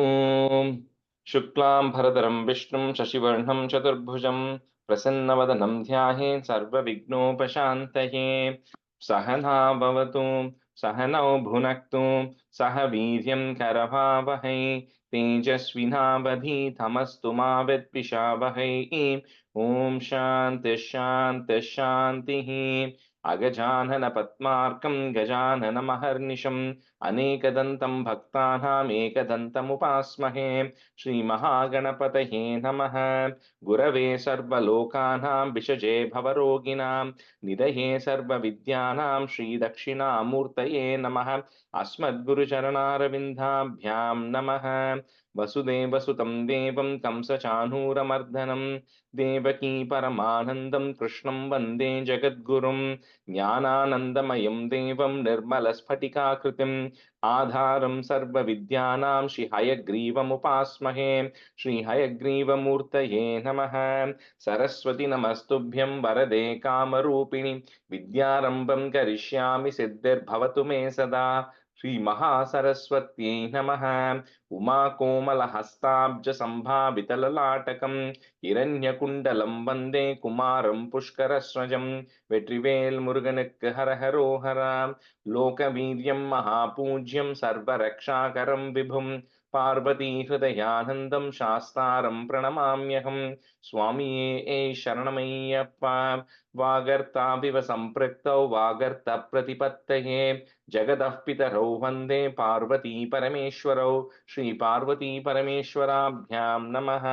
ॐ शुक्लां भरधरं विष्णुं शशिवर्णं चतुर्भुजं प्रसन्नवदनं ध्यायेत् सर्वविघ्नोपशान्तये। सहना भवतु सहनौ भुनक्तु सह वीर्यं करवावहै तेजस्विनावधीतमस्तु मा विद्विषावहै। ॐ शान्तिः शान्तिः शान्तिः। अगजानन पद्मार्कं गजाननमहर्निशम् अनेकदन्तं भक्तानाम् एकदन्तमुपास्महे। श्रीमहागणपतये नमः। गुरवे सर्वलोकानां विषजे भवरोगिणां निधये सर्वविद्यानां श्रीदक्षिणामूर्तये नमः। अस्मद्गुरुचरणारविन्दाभ्यां नमः। वसुदेवसुतं देवं कंसचाणूरमर्दनं देवकी परमानन्दं कृष्णं वन्दे जगद्गुरुं। ज्ञानानन्दमयं देवं निर्मलस्फटिकाकृतिम् आधारं सर्वविद्यानां श्रीहयग्रीवमुपास्महे। श्रीहयग्रीवमूर्तये नमः। सरस्वती नमस्तुभ्यं वरदे कामरूपिणि विद्यारम्भं करिष्यामि सिद्धिर्भवतु मे सदा। श्रीमहासरस्वत्यै नमः। उमाकोमलहस्ताब्जसम्भावितललाटकं हिरण्यकुण्डलं वन्दे कुमारं पुष्करस्वजं। வெற்றிவேல் முருகனுக்கு ஹரஹரோஹரா. லோகவீரியம் மகாபூஜ்யம் சர்வரக்ஷாகரம் விபும் பார்வதி ஹிருதயானந்தம் சாஸ்தாரம் பிரணமாம்யகம். சுவாமியே சரணமையப்பா. வாகர்த்தாவிவ சம்பிருக்தௌ வாகர்த்த பிரதிபத்தயே ஜகதः பிதரௌ வந்தே பார்வதி பரமேஸ்வரௌ. ஸ்ரீ பார்வதி பரமேஸ்வராभ्यां நமः.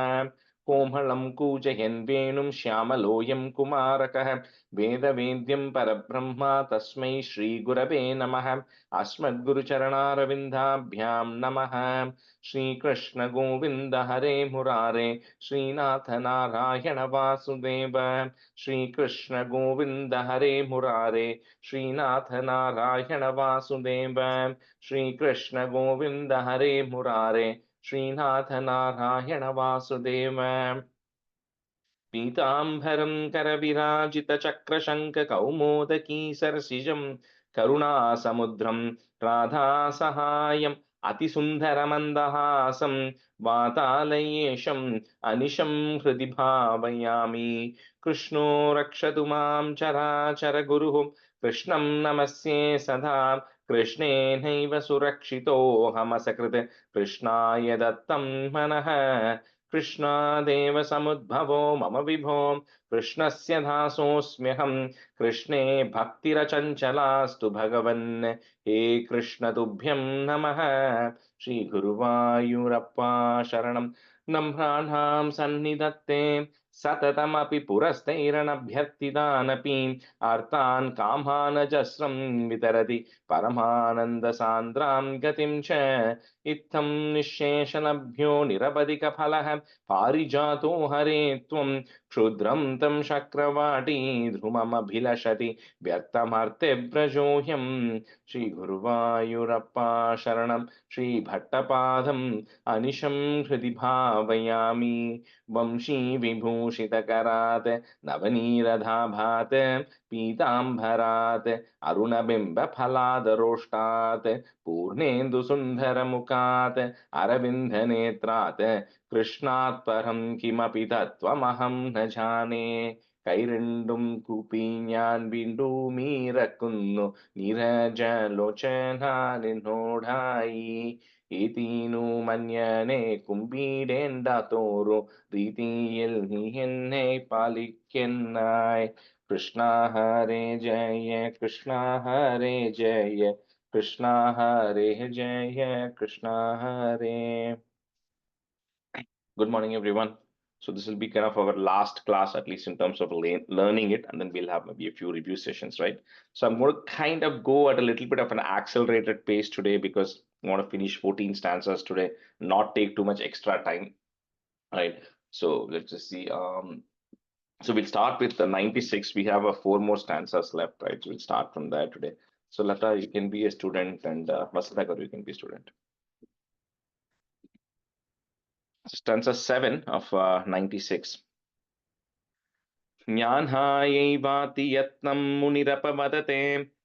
कोमलं कूजयन् वेणुं श्यामलोऽयं कुमारकः वेदवेद्यं परब्रह्म तस्मै श्रीगुरवे नमः। अस्मद्गुरुचरणारविन्दाभ्यां नमः। श्रीकृष्ण गोविन्द हरे मुरारे श्रीनाथ नारायण वासुदेव। श्रीकृष्ण गोविन्द हरे मुरारे श्रीनाथ नारायण वासुदेव। श्रीकृष्ण गोविन्द हरे मुरारे श्रीनाथ नारायण वासुदेव। पीताम्बरं करविराजितचक्रशङ्खकौमोदकी सरसिजं करुणासमुद्रं राधासहायम् अतिसुन्दरमन्दहासं वातालयेशम् अनिशं हृदि भावयामि। कृष्णो रक्षतु मां चराचरगुरुः कृष्णं नमस्ये सदा। कृष्णेनैव सुरक्षितोऽहमसकृत् कृष्णाय दत्तं मनः। कृष्णादेव समुद्भवो मम विभो कृष्णस्य दासोऽस्म्यहं। कृष्णे भक्तिरचञ्चलास्तु भगवन् हे कृष्ण तुभ्यं नमः। श्रीगुरुवायूरप्पा शरणं नम्राणां सन्निधत्ते सततमपि पुरस्तैरनभ्यर्थितानपि आर्तान् कामानजस्रं वितरति परमानन्दसान्द्रां गतिं च। इत्थं निःशेषलभ्यो निरवधिकफलः पारिजातो हरे त्वं क्षुद्रं तं शक्रवाटी ध्रुवमभिलषति व्यर्थमर्त्यव्रजोऽयं। श्रीगुरुवायूरप्पा शरणं श्रीभट्टपादम् अनिशं हृदि भावयामि। वंशीविभूषितकरात् नवनीरधाभात् पीताम्बरात् अरुणबिम्बफलादरोष्टात् पूर्णेन्दुसुन्दरमुखात् अरविन्दनेत्रात् कृष्णात् परं किमपि तत्त्वमहं न जाने। കൈരണ്ടും കൂപ്പി ഞാൻ വീണ്ടും ഇറക്കുന്നു നിരജലോചനാനിന്നോടായി. ഏതീനു മഞ്ഞനെ കുമ്പിടേണ്ട തോറു രീതിയിൽ നീ എന്നെ പാലിക്കെന്നായി. കൃഷ്ണ ഹരേ ജയ കൃഷ്ണ ഹരേ Jaya Krishna Hare Jaya Krishna Hare. Good morning, everyone. So this will be kind of our last class, at least in terms of learning it, and then we'll have maybe a few review sessions, right? So I'm going to kind of go at a little bit of an accelerated pace today because I want to finish 14 stanzas today, not take too much extra time, right? So let's just see. So we'll start with the 96. We have 4 more stanzas left, right? So we'll start from there today. So Lata, you can be a student, and Vasudha, you can be a student. Stanza 7 of 96. ज्ञानायैवाति यत्नं मुनिरपवदते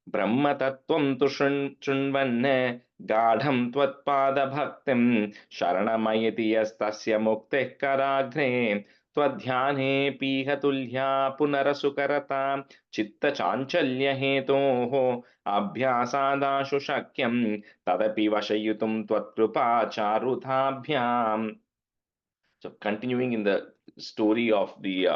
Brahma tattvam tu shunvanne gadham tvatpada bhaktim sharanamayati yastasya mukteh karagre twadhyane piha tulya punarasukarata chitta chanchalya hetoho abhyasadashu shakyam tadapi vashayutum tvatkrupa charuthabhyam. So continuing in the story of the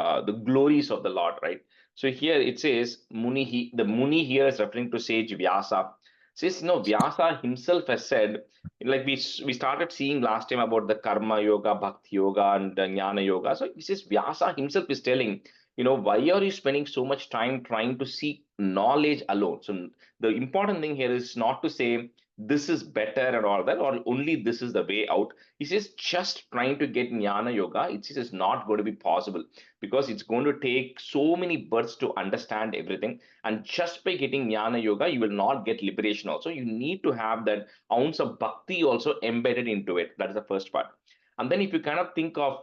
glories of the Lord, right? So here it says Muni. The Muni here is referring to sage Vyasa. Says Vyasa himself has said, like we started seeing last time about the Karma Yoga, Bhakti Yoga, and the Jnana Yoga. So he says Vyasa himself is telling, why are you spending so much time trying to seek knowledge alone? So the important thing here is not to say this is better and all that, or only this is the way out. He says just trying to get jnana yoga, it is not going to be possible because it's going to take so many births to understand everything. And just by getting jnana yoga, you will not get liberation also. You need to have that ounce of bhakti also embedded into it. That is the first part. And then if you kind of think of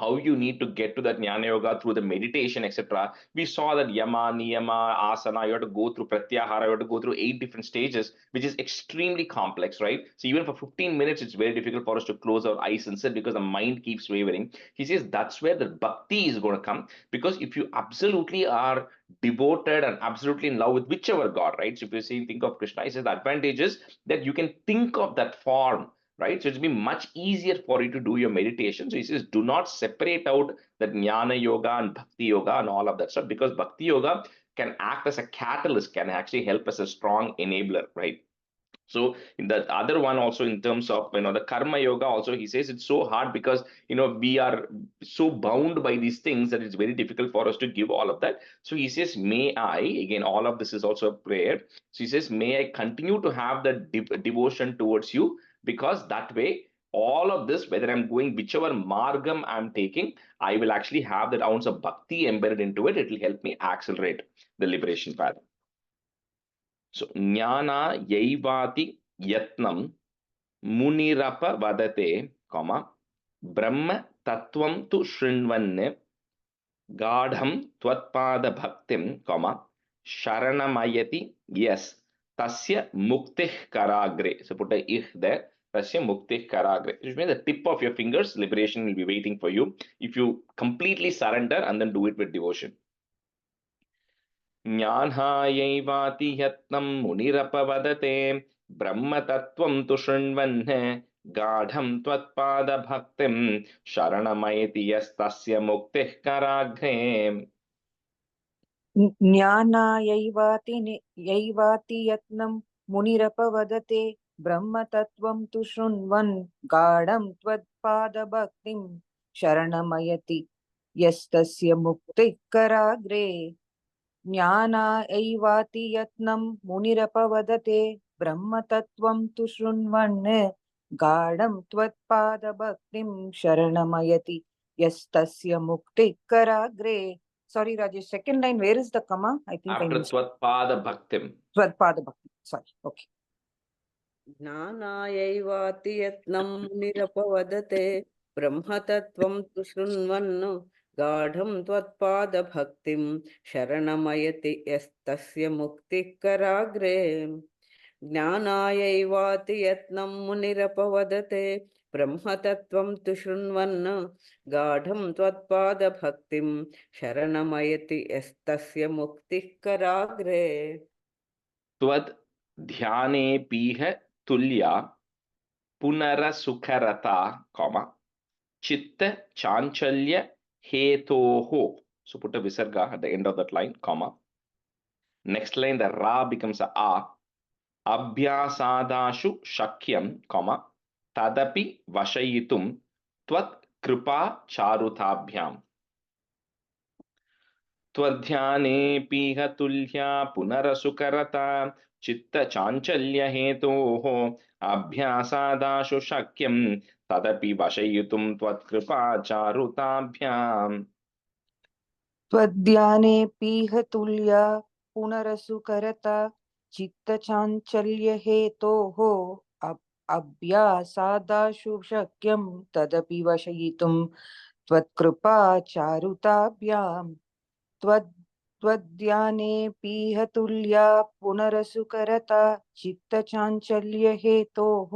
how you need to get to that jnana yoga through the meditation, etc. We saw that yama, niyama, asana, you have to go through pratyahara, you have to go through 8 different stages, which is extremely complex, right? So even for 15 minutes, it's very difficult for us to close our eyes and sit because the mind keeps wavering. He says that's where the bhakti is going to come, because if you absolutely are devoted and absolutely in love with whichever God, right? So if you say think of Krishna, he says the advantage is that you can think of that form, right? So it's been much easier for you to do your meditation. So he says, do not separate out that jnana yoga and bhakti yoga and all of that stuff, because bhakti yoga can act as a catalyst, can actually help as a strong enabler, right? So in the other one also, in terms of the karma yoga also, he says it's so hard because we are so bound by these things that it's very difficult for us to give all of that. So he says, may I, again, all of this is also a prayer. So he says, may I continue to have that devotion towards you, because that way all of this, whether I'm going whichever margam I'm taking, I will actually have that ounce of bhakti embedded into it. It will help me accelerate the liberation path. So jnana yaivati yatnam munirapa vadate, comma, brahma tattvam tu shrinvanne gadham tvatpada bhaktim, comma, sharanamayati, yes, tasya muktih karagre. So put a ih there. Tasya muktih karagre. Which means the tip of your fingers, liberation will be waiting for you if you completely surrender and then do it with devotion. ज्ञानायैवाति यत्नं मुनिरपवदते ब्रह्मतत्त्वं तु शृण्वन् गाढं त्वत्पादभक्तिं शरणमयति यस्तस्य मुक्तिः कराग्रे. ज्ञानायैवाति यत्नं मुनिरपवदते ब्रह्मतत्त्वं तु शृण्वन् गाढं त्वत्पादभक्तिं शरणमयति यस्तस्य मुक्तिः कराग्रे. ज्ञानायैवाति यत्नं मुनिरपवदते ब्रह्मतत्त्वं तु शृण्वन् गाढं त्वत्पादभक्तिं शरणमयति यस्तस्य मुक्तिः कराग्रे. Sorry, Rajesh. Second line, where is the comma? I think after Tvatpada Bhaktim. Tvatpada Bhaktim. Sorry. Okay. ज्ञानायैवाति यत्नं मुनिरपवदते ब्रह्मतत्त्वं तु शृण्वन् गाढं त्वत्पादभक्तिं शरणमयति यस्तस्य मुक्तिः कराग्रे. ज्ञानायैवाति यत्नं मुनिरपवदते ब्रह्मतत्त्वं तु शृण्वन् गाढं त्वत्पादभक्तिं शरणमयति यस्तस्य मुक्तिः कराग्रे. त्वद् ध्याने पीह तुल्या पुनरसुखरता, comma, chitta chanchalya hetoho. So put a visarga at the end of that line, comma. Next line, the ra becomes a. Abhyasadashu shakyam, comma, tadapi vashayitum tvat kripa charutabhyam. त्वध्यानेऽपीह तुल्या पुनरसुकरता चित्त चाञ्चल्य हेतोः अभ्यासादाशु शक्यं तदपि वशयितुं त्वत्कृपा चारुताभ्याम्. त्वद्ध्यानेऽपीह तुल्या पुनरसुकरता चित्तचाञ्चल्यहेतोः अभ्यासादाशु शक्यं तदपि वशयितुं त्वत्कृपा चारुताभ्याम्. त्वद्ध्यानेऽपीह तुल्या पुनरसुकरता चित्तचाञ्चल्यहेतोः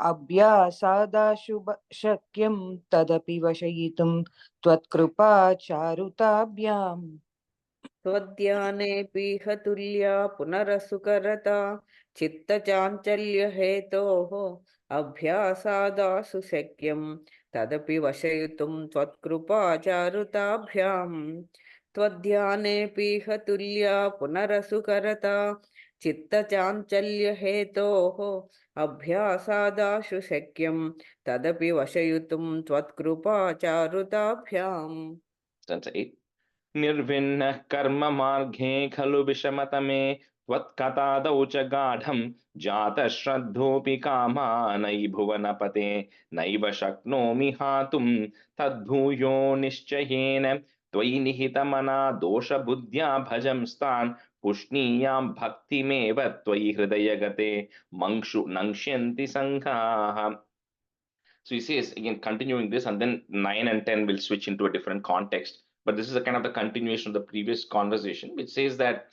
अभ्यासादाशु शक्यं तदपि वशयितुं त्वत्कृपाचारुताभ्याम् त्वद्ध्यानेऽपीह तुल्या पुनरसुकरता चित्तचाञ्चल्यहेतोः अभ्यासादासु शक्यं तदपि वशयितुं त्वत्कृपाचारुताभ्याम् त्वद्ध्यानेऽपीह तुल्या पुनरसुकरता चित्तचाञ्चल्यहेतोः अभ्यासादाशु शक्यं तदपि वशयितुं त्वत्कृपाचारुताभ्याम् Stanza 8. निर्विण्णः कर्म मार्गे खलु विषमतमे त्वत्कथादौ च गाढं जातः श्रद्धोऽपि कामानयि भुवनपते नैव शक्नोमि हातुं तद्भूयो निश्चयेन त्वयि निहितमना दोषबुद्ध्या भजंस्तान् पुष्णीयां भक्तिमेव त्वयि हृदयगते मंक्षु नङ्क्ष्यन्ति सङ्घाः. So he says, again, continuing this, and then 9 and 10 will switch into a different context. But this is a kind of the continuation of the previous conversation, which says that,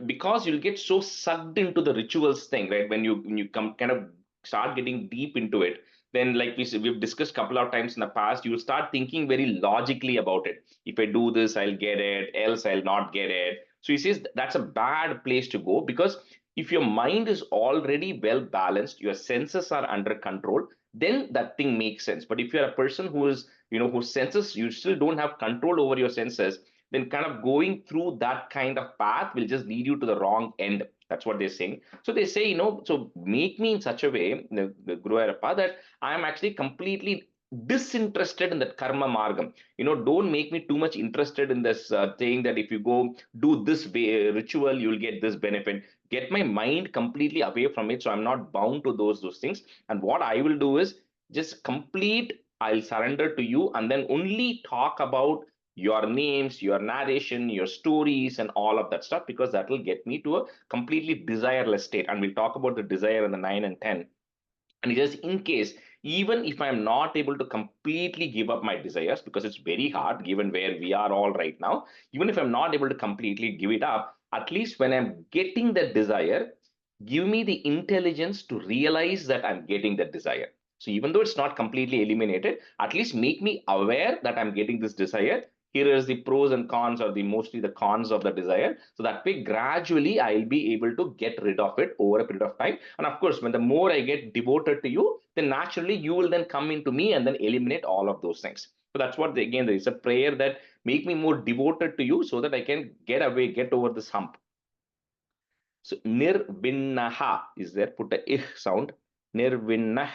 because you'll get so sucked into the rituals thing, right? When you come kind of start getting deep into it, then like we've discussed a couple of times in the past, you'll start thinking very logically about it. If I do this, I'll get it, else I'll not get it. So he says that's a bad place to go, because if your mind is already well balanced, your senses are under control, then that thing makes sense. But if you're a person who is, whose senses, you still don't have control over your senses, then kind of going through that kind of path will just lead you to the wrong end. That's what they're saying. So they say, so make me in such a way, the Guru Ayappa, that I am actually completely disinterested in that karma margam. Don't make me too much interested in this thing that if you go do this ritual, you'll get this benefit. Get my mind completely away from it, so I'm not bound to those things. And what I will do is just I'll surrender to you, and then only talk about your names, your narration, your stories, and all of that stuff, because that will get me to a completely desireless state. And we'll talk about the desire in the 9 and 10. And just in case, even if I'm not able to completely give up my desires, because it's very hard given where we are all right now, even if I'm not able to completely give it up, at least when I'm getting that desire, give me the intelligence to realize that I'm getting that desire. So even though it's not completely eliminated, at least make me aware that I'm getting this desire. Here is the pros and cons, or mostly the cons of the desire. So that way, gradually, I'll be able to get rid of it over a period of time. And of course, when the more I get devoted to you, then naturally you will then come into me and then eliminate all of those things. So that's what, again, there is a prayer that make me more devoted to you so that I can get over this hump. So nirvinnaha is there, put a ih sound. Nirvinnah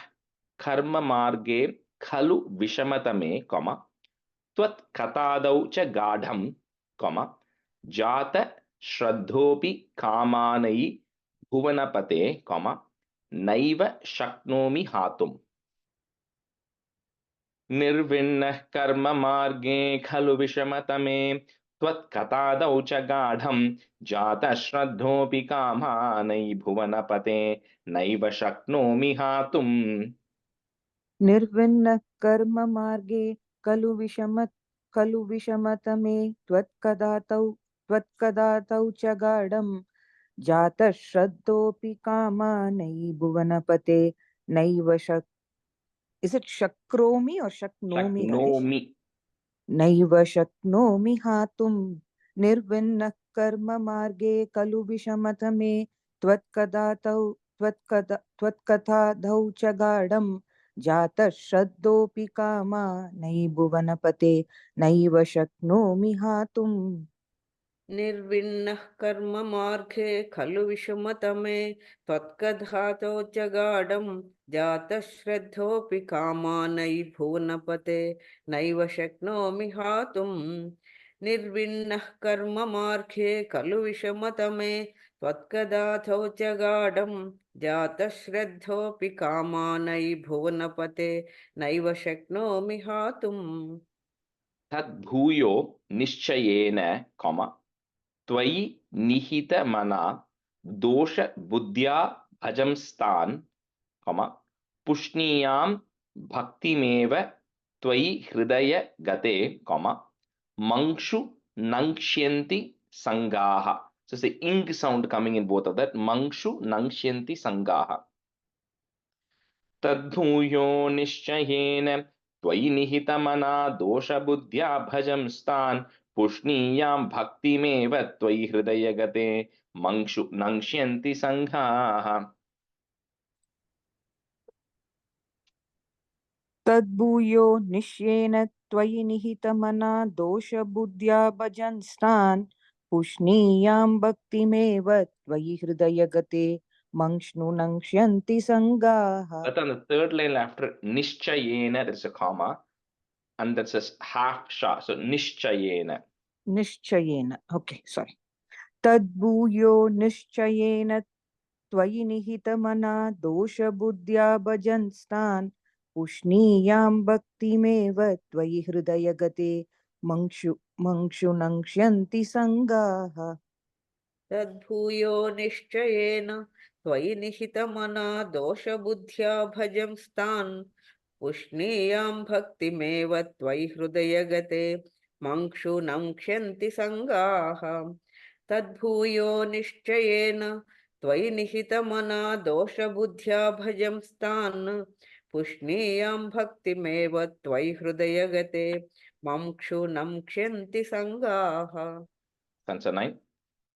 karma marge khalu vishamatame, comma, त्वत् कथादौ च गाढं, जात श्रद्धोऽपि कामानयि भुवनपते, नैव शक्नोमि हातुम्. निर्विण्णः कर्म मार्गे खलु विषमतमे त्वत् कथादौ च गाढं जात श्रद्धोऽपि कामानयि भुवनपते नैव शक्नोमि हातुम्. निर्विण्णः कर्म मार्गे खलु विषमतमे त्वत्कदातौ च गाढं जातः श्रद्धोऽपि कामानयि भुवनपते नैव Is it shakromi or shaknomi, Ganesh? नैव शक्नोमि हातुं निर्विण्णः कर्म मार्गे खलु विषमतमे त्वत्कथादौ च गाढं जातः श्रद्धोऽपि कामानयि भुवनपते नैव शक्नोमि हातुम्. निर्विण्णः कर्म मार्गे खलु विषमतमे त्वत्कथातौ च गाढं जातः श्रद्धोऽपि कामानयि भुवनपते नैव शक्नोमि हातुम्. निर्विण्णः कर्म मार्गे खलु विषमतमे त्वत्कथातौ च गाढं जातः श्रद्धोऽपि कामानयि भुवनपते नैव शक्नोमि हातुम्. तद्भूयो निश्चयेन, त्वयि निहितमना दोषबुद्ध्या भजंस्तान्, पुष्णीयां भक्तिमेव त्वयि हृदय गते, मंक्षु Nangshyanti Sangaha. So it's the ing sound coming in both of that. Mangshu Nangshyanti Sangaha. Tadbhuyo Nishchayena Tvai Nihitamana Dosha Buddhya Bhajam Stan Pushniyam Bhaktimeva Tvai Hridayagate Mangshu Nangshyanti Sangaha. तद्भूयो निश्येन त्वयि निहितमना दोषबुद्ध्या भजन्स्तान् पुष्णीयां भक्तिमेव त्वयि हृदयगते मंक्ष्णु नङ्क्ष्यन्ति सङ्गाः. But on the third line after Nishchayena, there's a comma, and that says half sha. So Nishchayena. निश्चयेन. Okay, sorry. तद्भूयो निश्चयेन त्वयि निहितमना दोषबुद्ध्या भजन्स्तान् पुष्णीयां भक्तिमेव त्वयि हृदयगते मंक्षु नङ्क्ष्यन्ति सङ्गाः. तद्भूयो निश्चयेन त्वयि निहितमना दोषबुद्ध्या भजंस्तान् पुष्णीयां भक्तिमेव त्वयि हृदयगते मंक्षु नङ्क्ष्यन्ति सङ्गाः. तद्भूयो निश्चयेन त्वयि निहितमना दोषबुद्ध्या भजंस्तान् पुष्णीयां भक्तिमेव त्वयि हृदयगते मंक्षु नङ्क्ष्यन्ति सङ्गाः. Stanza 9.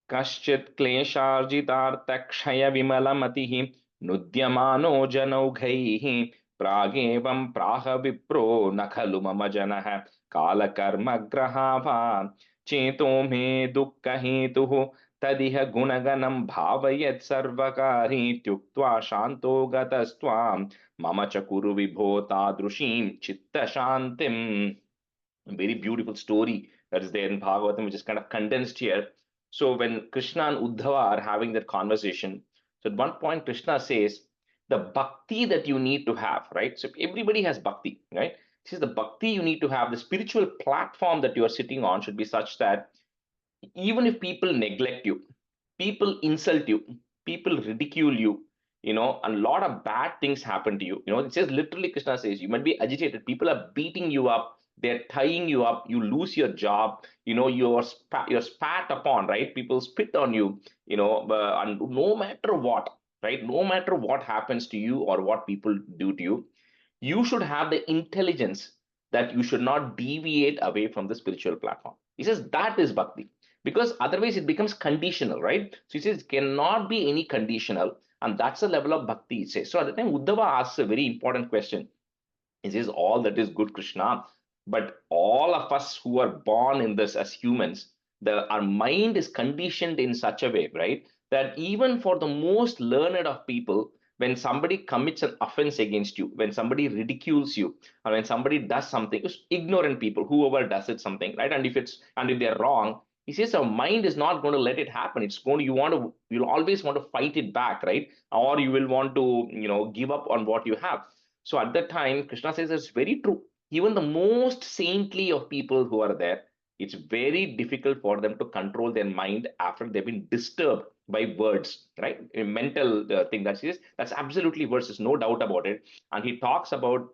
Kaschit klesharjitartakshaya vimalamatihi nudyamano janaughaihi pragevam praha vipro nakhalu mama janah kalakarma grahava cheto me dukkha hetuhu tadiha gunaganam bhavayat sarvakari tyuktva shanto gatastvam mama chakuru vibho tadrushim chitta shantim. Very beautiful story that is there in Bhagavatam, which is kind of condensed here. So when Krishna and Uddhava are having that conversation, so at one point Krishna says, the bhakti that you need to have, right? So everybody has bhakti, right? He says the bhakti you need to have, the spiritual platform that you are sitting on should be such that even if people neglect you, people insult you, people ridicule you, and a lot of bad things happen to you. It says literally, Krishna says, you might be agitated. People are beating you up, they're tying you up, you lose your job, you're spat upon, right? People spit on you, and no matter what, right? No matter what happens to you or what people do to you, you should have the intelligence that you should not deviate away from the spiritual platform. He says that is bhakti, because otherwise it becomes conditional, right? So he says it cannot be any conditional, and that's the level of bhakti, it says. So at the time, Uddhava asks a very important question. He says, all that is good, Krishna, but all of us who are born in this as humans, our mind is conditioned in such a way, right, that even for the most learned of people, when somebody commits an offense against you, when somebody ridicules you, or when somebody does something, ignorant people, whoever does it something, right, and if they're wrong, he says our mind is not going to let it happen. It's going to, you'll always want to fight it back, right? Or you will want to, give up on what you have. So at that time, Krishna says it's very true. Even the most saintly of people who are there, it's very difficult for them to control their mind after they've been disturbed by words, right? A mental thing that's absolutely worse. There's no doubt about it. And he talks about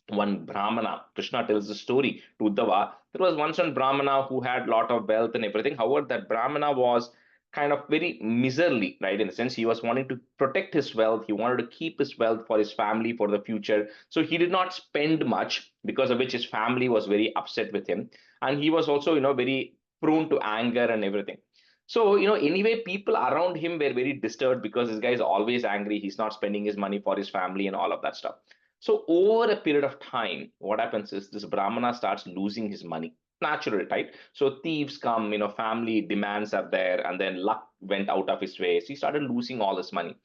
one Brahmana. Krishna tells the story to Uddhava. There was once one Brahmana who had a lot of wealth and everything. However, that Brahmana was kind of very miserly, right? In the sense, he was wanting to protect his wealth. He wanted to keep his wealth for his family, for the future. So he did not spend much, because of which his family was very upset with him. And he was also, very prone to anger and everything. So, anyway, people around him were very disturbed because this guy is always angry. He's not spending his money for his family and all of that stuff. So over a period of time, what happens is this Brahmana starts losing his money. Natural, right? So thieves come, family demands are there, and then luck went out of his way. So he started losing all his money.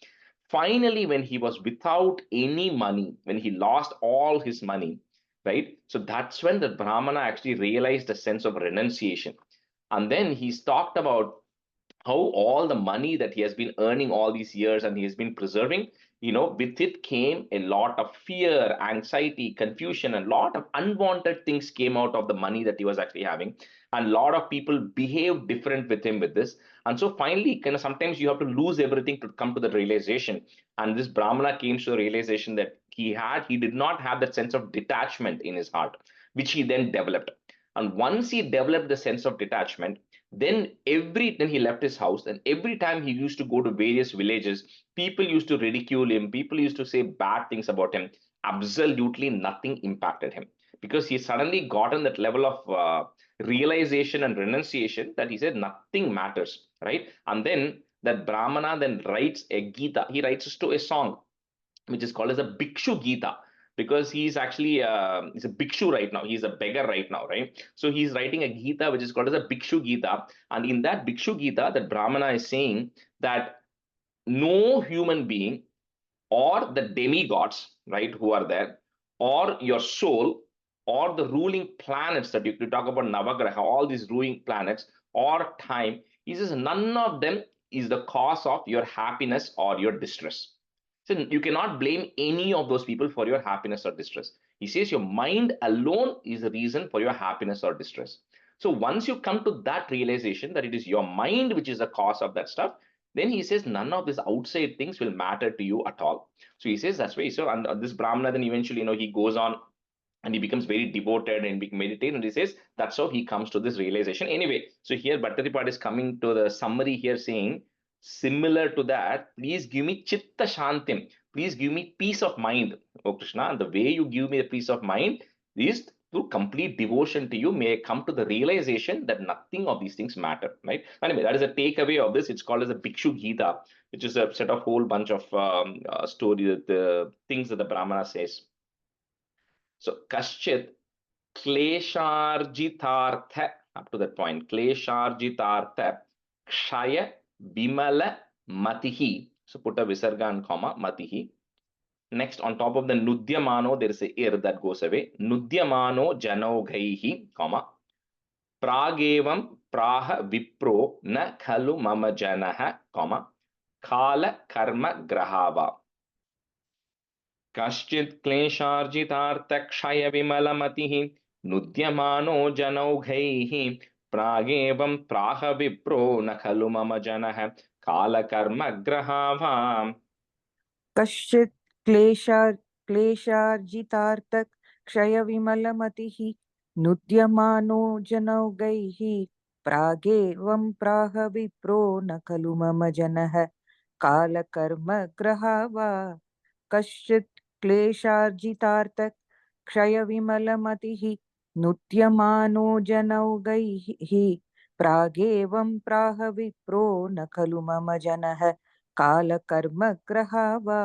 Finally, when he was without any money, when he lost all his money, right? So that's when the Brahmana actually realized a sense of renunciation. And then he's talked about how all the money that he has been earning all these years and he has been preserving, with it came a lot of fear, anxiety, confusion, and a lot of unwanted things came out of the money that he was actually having. And a lot of people behave different with him with this. And so finally, kind of sometimes you have to lose everything to come to the realization. And this Brahmana came to the realization that he did not have that sense of detachment in his heart, which he then developed. And once he developed the sense of detachment, then he left his house, and every time he used to go to various villages, people used to ridicule him, people used to say bad things about him. Absolutely nothing impacted him, because he suddenly gotten that level of realization and renunciation that he said nothing matters, right? And then that Brahmana then writes a Gita. He writes to a song which is called as a Bhikshu Gita, because he's actually he's a bhikshu right now. He's a beggar right now, right? So he's writing a Gita which is called as a Bhikshu Gita, and in that Bhikshu Gita, that Brahmana is saying that no human being or the demigods, right, who are there, or your soul, or the ruling planets that you talk about, Navagraha, all these ruling planets, or time, he says none of them is the cause of your happiness or your distress. So you cannot blame any of those people for your happiness or distress. He says your mind alone is the reason for your happiness or distress. So once you come to that realization that it is your mind which is the cause of that stuff, then he says none of these outside things will matter to you at all. So he says that's why. So and this Brahmana then eventually, he goes on and he becomes very devoted and meditate, and he says that's how he comes to this realization. Anyway, so here Bhattaripad is coming to the summary here saying, similar to that, please give me chitta shantim, please give me peace of mind, oh Krishna, and the way you give me the peace of mind is through complete devotion to you. May I come to the realization that nothing of these things matter, right? Anyway, that is a takeaway of this. It's called as a Bhikshu Gita, which is a set of whole bunch of stories, the things that the Brahmana says. So Kaschit Klesharjitartha, up to that point, Klesharjitartha Kshaya Bimala Matihi. So put a Visarga and comma, Matihi. Next, on top of the Nudyamano, there is a ir that goes away. Nudyamano Janoghaihi, comma. Pragevam Praha Vipro Na Khalu Mama Janaha, comma. Kala Karma Grahava. कश्चित् क्लेशार्जितार्थक्षय विमलमतिः नुद्यमानो जनौघैः प्रागेवं प्राह विप्रो न खलु मम जनः कालकर्मग्रहावाम्. कश्चित् क्लेशार्जितार्थः क्षयविमलमतिः नुद्यमानो जनौघैः प्रागेवं प्राह विप्रो न खलु मम जनः कालकर्मग्रहावा. कश्चित् क्लेशार्जितार्थः क्षयविमलमतिः नुद्यमानो जनौघैः प्रागेवं प्राह विप्रो न खलु मम जनः कालकर्मग्रहावा.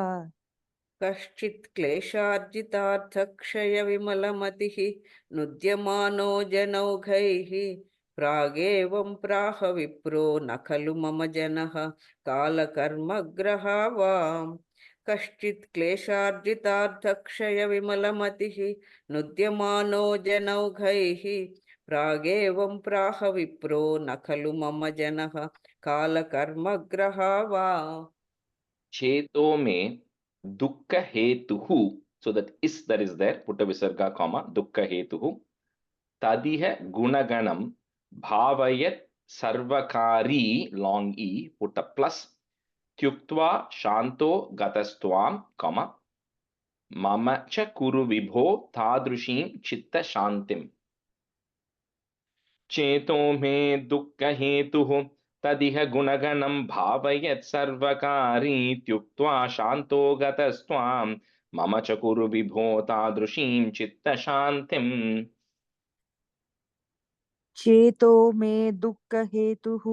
कश्चित् क्लेशार्जितार्थक्षयविमलमतिः नुद्यमानो जनौघैः प्रागेवं प्राह विप्रो न खलु मम जनः कालकर्मग्रहावाम्. कश्चित् क्लेशार्जितार्थक्षयविमलमतिः नुद्यमानो जनौघैः प्रागेवं प्राह विप्रो न खलु मम जनः कालकर्मग्रहावाम्. Cheto me dukkha hetuhu. So that is that is there. Put a visarga comma dukkha hetuhu. Tadiha gunaganam bhavayat sarvakari long e. Put a plus. Tyuktva shanto gatastvam comma. Mama cha kuru vibho tadrushim chitta shantim. चेतो मे दुःख हेतुः तदिह गुणगणं भावयत् सर्वकारीत्युक्त्वा शान्तो गतस्त्वां मम च कुरु विभो तादृशीं चित्तशान्तिम्. चेतो मे दुःख हेतुः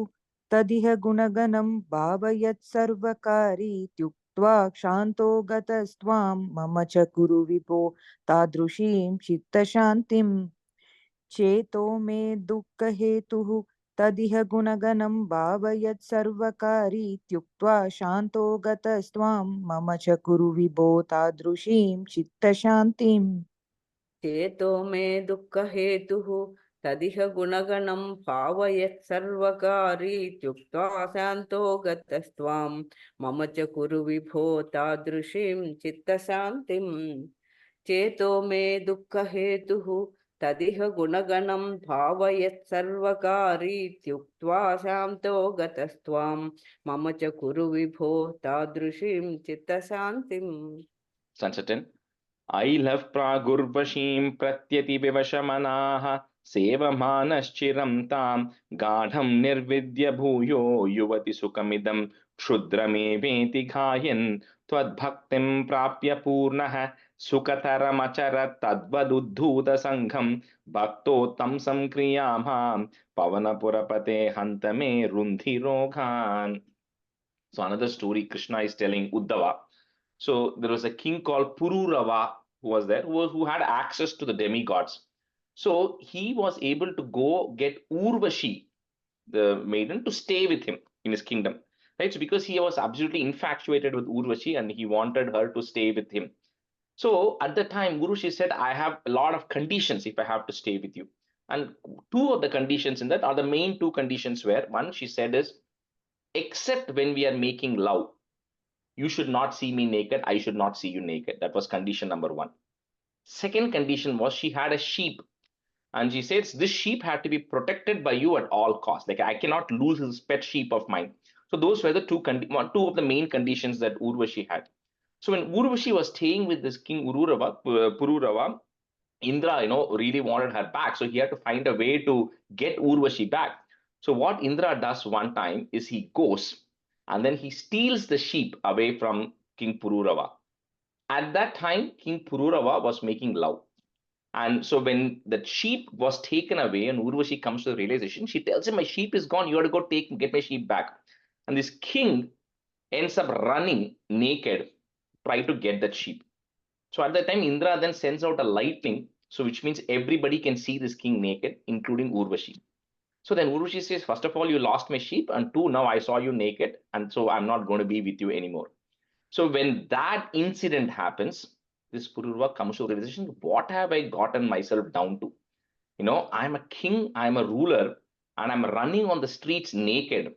तदिह गुणगणं भावयत् सर्वकारीत्युक्त्वा क्षान्तो गतस्त्वां मम च कुरु विभो तादृशीं चित्तशान्तिम्. चेतो मे दुःख हेतुः तदिह गुणगणं भावयत् सर्वकारीत्युक्त्वा शान्तो गतस्त्वां मम च कुरु विभो तादृशीं चित्तशान्तिम्. चेतो मे दुःखहेतुः तदिह गुणगणं भावयत् सर्वकारीत्युक्त्वा शान्तो गतस्त्वां मम च कुरु विभो तादृशीं चित्तशान्तिम्. चेतो मे दुःखहेतुः तदिह गुणगणं भावयत् सर्वकारीत्युक्त्वा शान्तो गतस्त्वां मम च कुरु विभो तादृशीं चित्तशान्तिम्. Stanza 10. ऐलः प्रागुर्वशीं प्रत्यति विवशमनाः sevamanas tam gadham nirvidya bhuyo yuvati sukhamidam kshudrameveti ghayan tvad bhaktim prapya purnah sukataramachara tadvaduddhuta sangham bhakto tam samkriyamam pavanapurapate hantame rundhiroghan. So another story Krishna is telling Uddhava. So there was a king called Pururava who was there, who had access to the demigods. So he was able to go get Urvashi, the maiden, to stay with him in his kingdom. Right? So because he was absolutely infatuated with Urvashi and he wanted her to stay with him. So at the time, Urvashi said, I have a lot of conditions if I have to stay with you. And two of the conditions in that are the main two conditions were, one, she said is, except when we are making love, you should not see me naked, I should not see you naked. That was condition number one. Second condition was she had a sheep, and she says this sheep had to be protected by you at all costs. Like I cannot lose this pet sheep of mine. So those were the two of the main conditions that Urvashi had. So when Urvashi was staying with this king Pururava, Indra, really wanted her back. So he had to find a way to get Urvashi back. So what Indra does one time is he goes and then he steals the sheep away from King Pururava. At that time, King Pururava was making love. And so when the sheep was taken away and Urvashi comes to the realization, she tells him, my sheep is gone. You have to go get my sheep back. And this king ends up running naked, try to get that sheep. So at that time, Indra then sends out a lightning, so which means everybody can see this king naked, including Urvashi. So then Urvashi says, first of all, you lost my sheep, and two, now I saw you naked, and so I'm not going to be with you anymore. So when that incident happens, this Pururava comes to the realization, what have I gotten myself down to? I'm a king, I'm a ruler, and I'm running on the streets naked,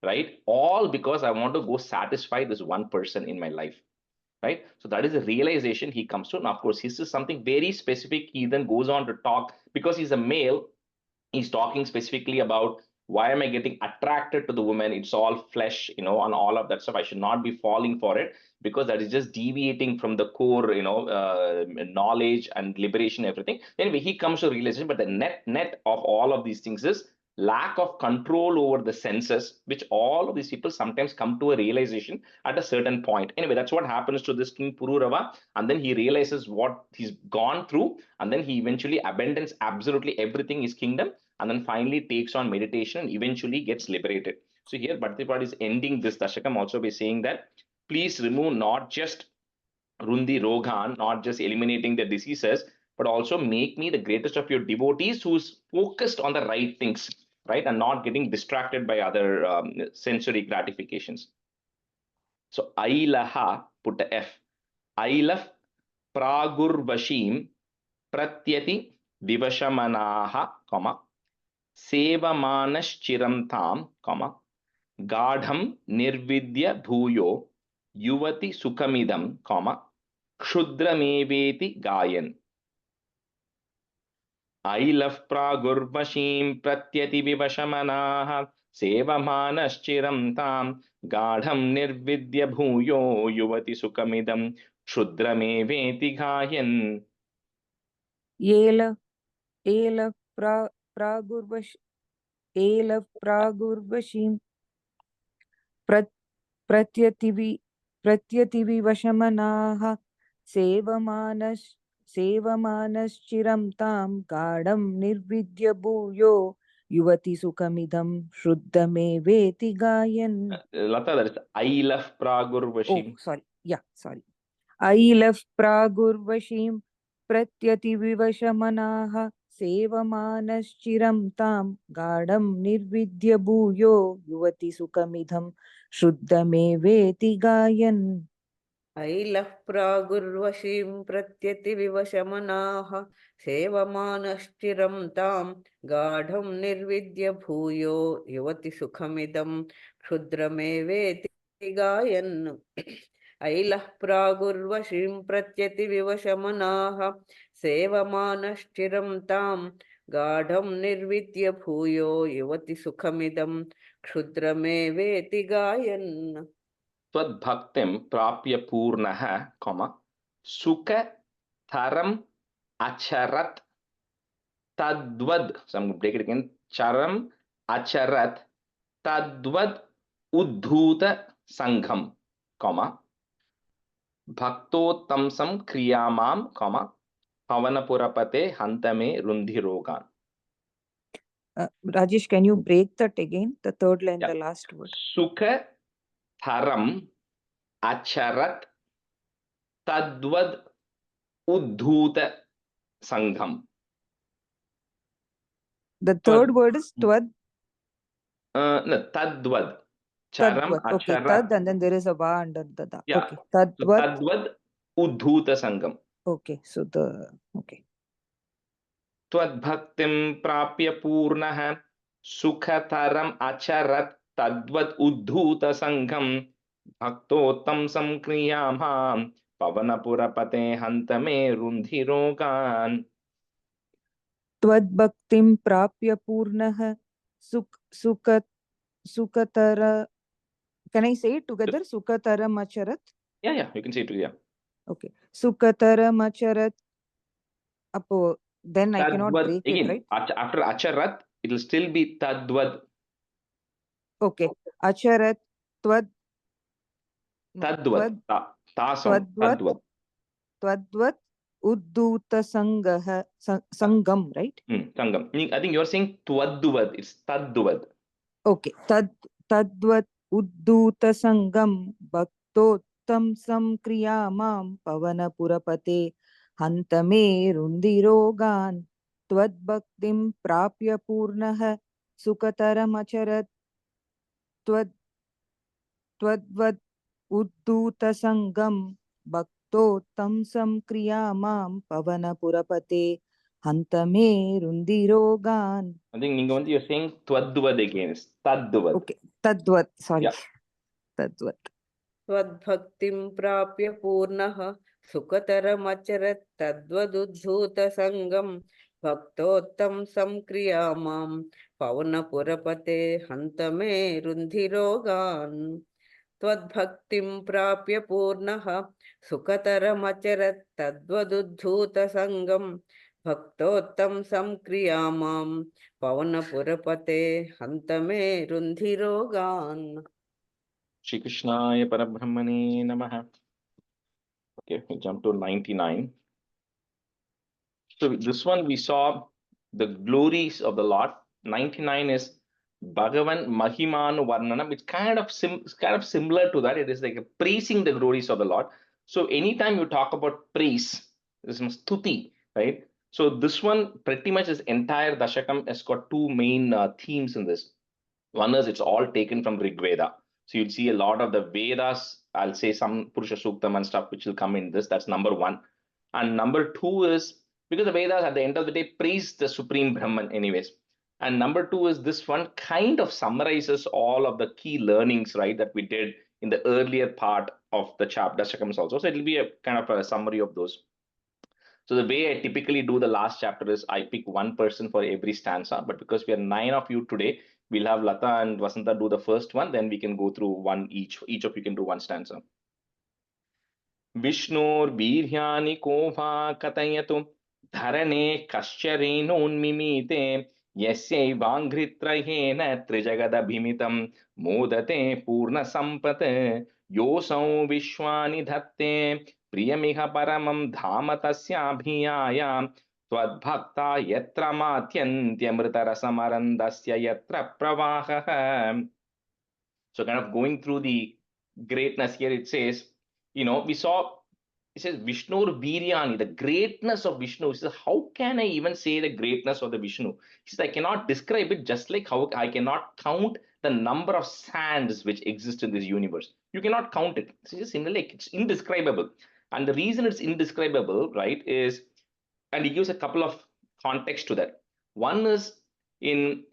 right? All because I want to go satisfy this one person in my life. Right? So that is a realization he comes to. And of course, this is something very specific. He then goes on to talk, because he's a male, he's talking specifically about why am I getting attracted to the woman? It's all flesh, and all of that stuff. I should not be falling for it because that is just deviating from the core, knowledge and liberation, everything. Anyway, he comes to realization, but the net of all of these things is lack of control over the senses, which all of these people sometimes come to a realization at a certain point. Anyway, that's what happens to this king Pururava, and then he realizes what he's gone through, and then he eventually abandons absolutely everything, his kingdom, and then finally takes on meditation and eventually gets liberated. So here Bhaktipad is ending this Dashakam also by saying that please remove not just Rundi Rogan, not just eliminating the diseases, but also make me the greatest of your devotees who's focused on the right things, right? And not getting distracted by other sensory gratifications. So Ailaha, put the F. Ailaf Pragurvashim Pratyati Vivashamanaha, comma, Sevamanas tam, comma, Gadham Nirvidya Bhuyo Yuvati Sukhamidam, comma, Kshudrameveti Gayan. Ailaf Pragurvashim Pratyati Vivashamanaha Sevamanas tam, Gadham Nirvidya Bhuyo Yuvati Sukhamidam Kshudrameveti Gayan. Yela Ela Pragurvash Ela Pragurvashim Pratyativi Sevamanas tam Gadam Nirvidya Bhuyo Yuvati Sukhamidam Shuddhameveti Gayan. Lata, that is Ailaf Oh, Pragurvashim. sorry. Yeah, sorry. Ailaf Pragurvashim Pratyativivasamanaha Sevamanas tam Gadam Nirvidya Bhuyo Yuvati Sukhamidam Shuddhameveti Gayan. ऐलः प्रागुर्वशीं प्रत्यतिविवशमनाः सेवमानश्चिरं तां गाढं निर्विद्य भूयो युवति सुखमिदं क्षुद्रमेवेति गायन् ऐलः प्रागुर्वशीं प्रत्यतिविवशमनाः सेवमानश्चिरं तां गाढं निर्विद्य भूयो युवति सुखमिदं क्षुद्रमेवेति गायन् Bhaktim Prapya Purnaha, comma, Sukha Tharam Acharat tadvad. So I'm going to break it again. Charam acharat tadvad uddhuta sangham, comma, bhaktotamsam kriyamam, comma, pavanapurapate hantame rundhirogan. Rajesh, can you break that again? The third line, Yeah. the last word. Sukha tharam acharat tadvad uddhuta sangham. The third word is tvad. No, tadvad. Charam Tadvat. Okay, acharat. tad, and then there is a va under the da. Yeah. Okay, So tadvat. tadvad uddhuta sangham. Okay, so the okay. Twadbhaktim prapya purnah sukataram acharat tadvad uddhuta sangham bhaktottam samkriyamam pavanapurapate hantame rundhirogan. Tvad bhaktim prapya purnah sukatara. Can I say it together? Sukatara macharat. Yeah, you can say it too, yeah. Okay, sukatara macharat. Apo, then I cannot Tadvad, break it, again, right? after acharat, it will still be tadvad. Okay, acharat tvad. Tadvad. Ta sound. Tadvad. Twadvat udduta sangam, right? Sangam. I think you're saying twadduvad. It's tadduvad. Okay, tadvat udduta sangam bhaktotam samkriyamam pavanapurapate hantame rundirogan twadbhaktim prapya purnah sukataram twadvat udduta sangam bhaktotam samkriyamam pavanapurapate hantame rundirogan. I think you're saying twadduvad again. It's tadduvad. Okay, tadvat, sorry. Yeah. Tadvat. त्वद्भक्तिं प्राप्य पूर्णः सुखतरमचरत् तद्वदुद्धूतसङ्गं भक्तोत्तं संक्रियामां पवनपुरपते हन्त मे रुन्धिरोगान् त्वद्भक्तिं प्राप्य पूर्णः सुखतरमचरत् तद्वदुद्धूतसङ्गं भक्तोत्तं संक्रियामां पवनपुरपते हन्त मे रुन्धिरोगान्. Shri Krishnaya Parabrahmane Namaha. Okay, we jump to 99. So this one we saw the glories of the Lord. 99 is Bhagavan Mahimanu Varnanam. It's kind of similar to that. It is like praising the glories of the Lord. So anytime you talk about praise, this is stuti, right? So this one pretty much is entire Dashakam has got two main themes in this. One is it's all taken from Rig Veda. So you'll see a lot of the Vedas, I'll say some Purusha Suktam and stuff which will come in this. That's number one. And number two is because the Vedas at the end of the day praise the Supreme Brahman anyways. And number two is this one kind of summarizes all of the key learnings, right, that we did in the earlier part of the chapter Dashakams also. So it'll be a kind of a summary of those. So the way I typically do the last chapter is I pick one person for every stanza, but because we are 9 of you today, we'll have Lata and Vasanta do the first one, then we can go through one each. Each of you can do one stanza. विष्णोर्वीर्याणि को वा कथयतु धरणे कश्चरेणोन्मिमीते यस्यैवाङ्घ्रित्रयेण त्रिजगदभिमितं मोदते पूर्णसम्पत् योऽसौ विश्वानि धत्ते प्रियमिह परमं धाम तस्याभियायां त्वद्भक्ता यत्र मात्यन्त्यमृतरसमरन्दस्य यत्र प्रवाहः. So kind of going through the greatness here, it says, we saw, it says Vishnu Viryani, the greatness of Vishnu. He says, how can I even say the greatness of the Vishnu? He says, I cannot describe it, just like how I cannot count the number of sands which exist in this universe. You cannot count it. It's just similarly, it's indescribable. And the reason it's indescribable, right, is, and he gives a couple of context to that. One is in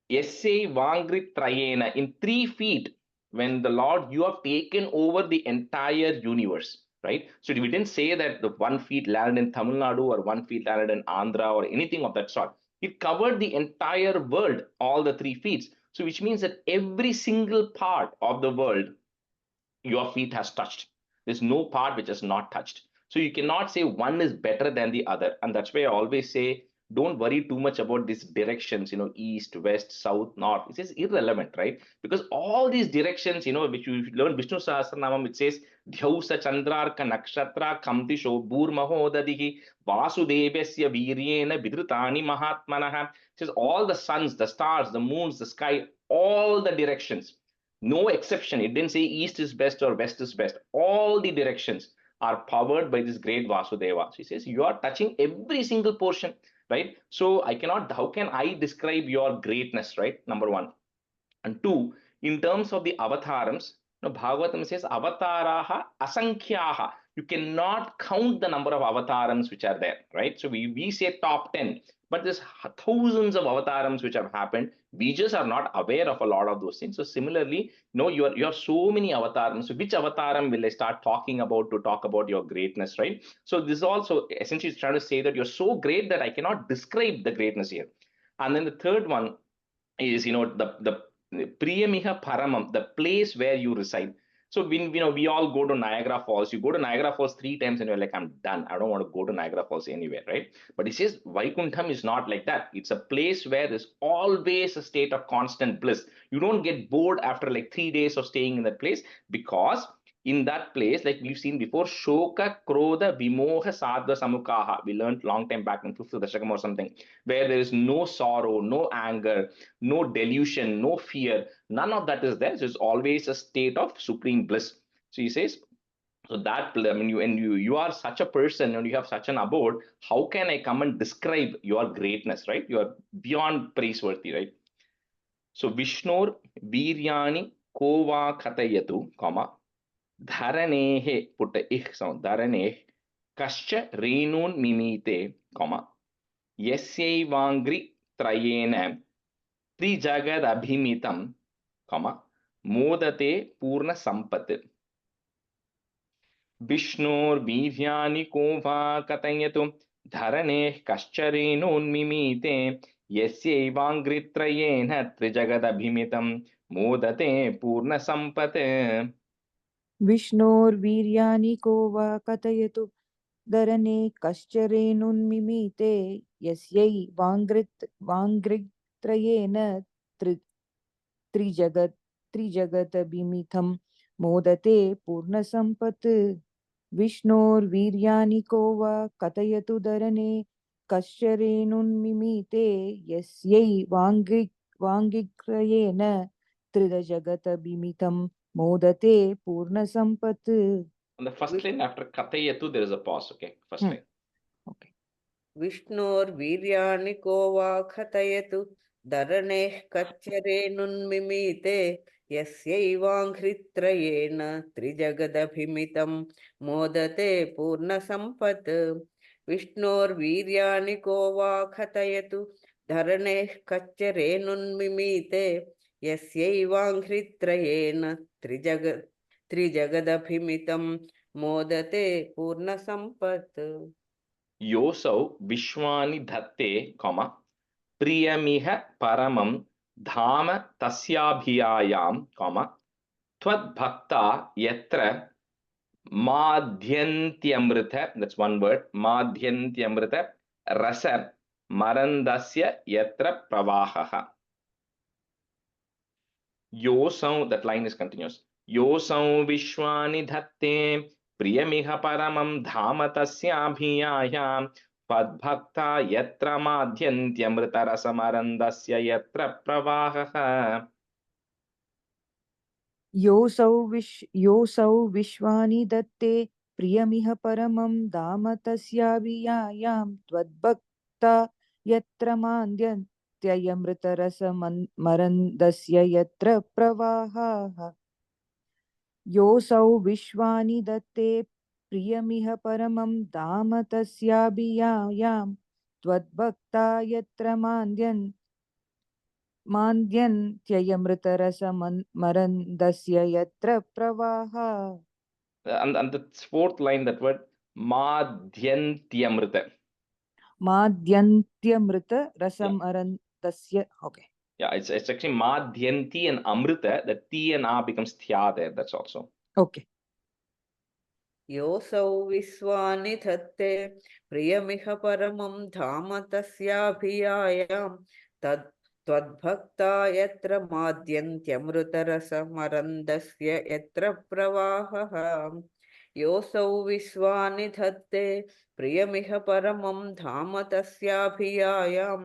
Esse Vangri Trayena, in 3 feet, when the Lord, you have taken over the entire universe, right? So we didn't say that the 1 feet landed in Tamil Nadu or 1 feet landed in Andhra or anything of that sort. It covered the entire world, all the 3 feet. So which means that every single part of the world, your feet has touched. There's no part which is not touched. So you cannot say one is better than the other. And that's why I always say don't worry too much about these directions, east, west, south, north. It is irrelevant, right? Because all these directions, which you learn Vishnu Sahasranamam, it says Dhyausa Chandrarka Nakshatra Kamtisho Burmahodadihi Vasudevasya Viryena Vidrutani Mahatmanaha. It says all the suns, the stars, the moons, the sky, all the directions, no exception. It didn't say east is best or west is best. All the directions are powered by this great Vasudeva. So he says you are touching every single portion, right? So how can I describe your greatness, right? Number one. And two, in terms of the avatarams, Bhagavatam says avataraha asankyaha. You cannot count the number of avatarams which are there, right? So we say top 10, but there's thousands of avatarams which have happened. We just are not aware of a lot of those things. So similarly, you have so many avatarams. So which avataram will I start talking about to talk about your greatness, right? So this also essentially is trying to say that you're so great that I cannot describe the greatness here. And then the third one is the Priyamiha Paramam, the place where you reside. So when we all go to Niagara Falls, you go to Niagara Falls 3 times and you're like, I'm done. I don't want to go to Niagara Falls anywhere, right? But it says Vaikuntham is not like that. It's a place where there's always a state of constant bliss. You don't get bored after like 3 days of staying in that place, because in that place, like we've seen before, Shoka, Krodha, Vimoha, Sadva, Samukaha. We learned long time back in 5th Dashakam or something, where there is no sorrow, no anger, no delusion, no fear. None of that is there. So it's always a state of supreme bliss. So he says, so that, I mean, you are such a person and you have such an abode. How can I come and describe your greatness, right? You are beyond praiseworthy, right? So Vishnur Viryani Kova Katayatu, comma, Dharanehe, put a ich sound, Dharaneh, Kascha Renun Mimite, comma, Yasyevangri Trayena Trijagad Abhimitam, comma, Modate Purna Sampat. Vishnur Viryani Kova Katayatu Dharaneh Kascharenoon Mimite Yasyevangri Trayena Trijagad Abhimitam Modate Purna Sampat. विष्णोर्वीर्यानि को वा कथयतु धरणे कश्चरेणुन्मिमीते यस्यै वाङ्घ्रित्रयेन त्रिजगतभिमिथं मोदते पूर्णसम्पत् विष्णोर्वीर्यानि को वा कथयतु धरणे कश्चरेणुन्मिमीते यस्यै वाङ्घ्रित्रयेन त्रिजगतभिमिथं modate purna sampat. On the first line after Katayatu, there is a pause. Okay, first line. Okay. Vishnor Viryani Kova Khatayatu Dharaneh Kaccharenunmimite Yasyaivanghritrayena Trijagadabhimitam Modate Purna Sampat. Vishnor Viryani Kova Khatayatu Dharaneh Kaccharenunmimite Yasyaivanghritrayena Trijagadabhimitam Modate Purna Sampat. Yosau Vishwani Dhatte, comma, Priyamiha Paramam Dhama Tasyabhiyayam, comma, Tvad Bhakta Yatra Madhyantyamrita, that's one word, Madhyantyamrita Rasa Marandasya Yatra Pravahaha. Yosau, that line is continuous. Yosau Vishwani Dhatte Priyamiha Paramam Dhama Tasyabhiyayam Padbhakta Yatra Madhyantyamrita Rasamarandasya Yatra Pravahaha. Yosau Vishwani datte priyamiha paramam dama tasyabhiyayam tvadbhakta yatra mandyantyayamrita rasa marandasya yatra pravahaha. Yosau Vishwani datte priyamiha paramam dama tasyabhiyayam tvadbhakta yatra Mandyantyayamritarasa marandasya yatra pravaha. And the fourth line, that word Madhyantyamrita. Madhyantyamrita rasam arandasya. Okay. Yeah, it's actually Madhyanti and Amrita. The T and A becomes Thya there. That's also. Okay. योऽसौ विश्वानि धत्ते प्रियमिह परमं धाम तस्याभियायां तद् त्वद्भक्ता यत्र माद्यन्त्यमृतरसमरन्दस्य यत्र प्रवाहः योऽसौ विश्वानि धत्ते प्रियमिह परमं धाम तस्याभियायां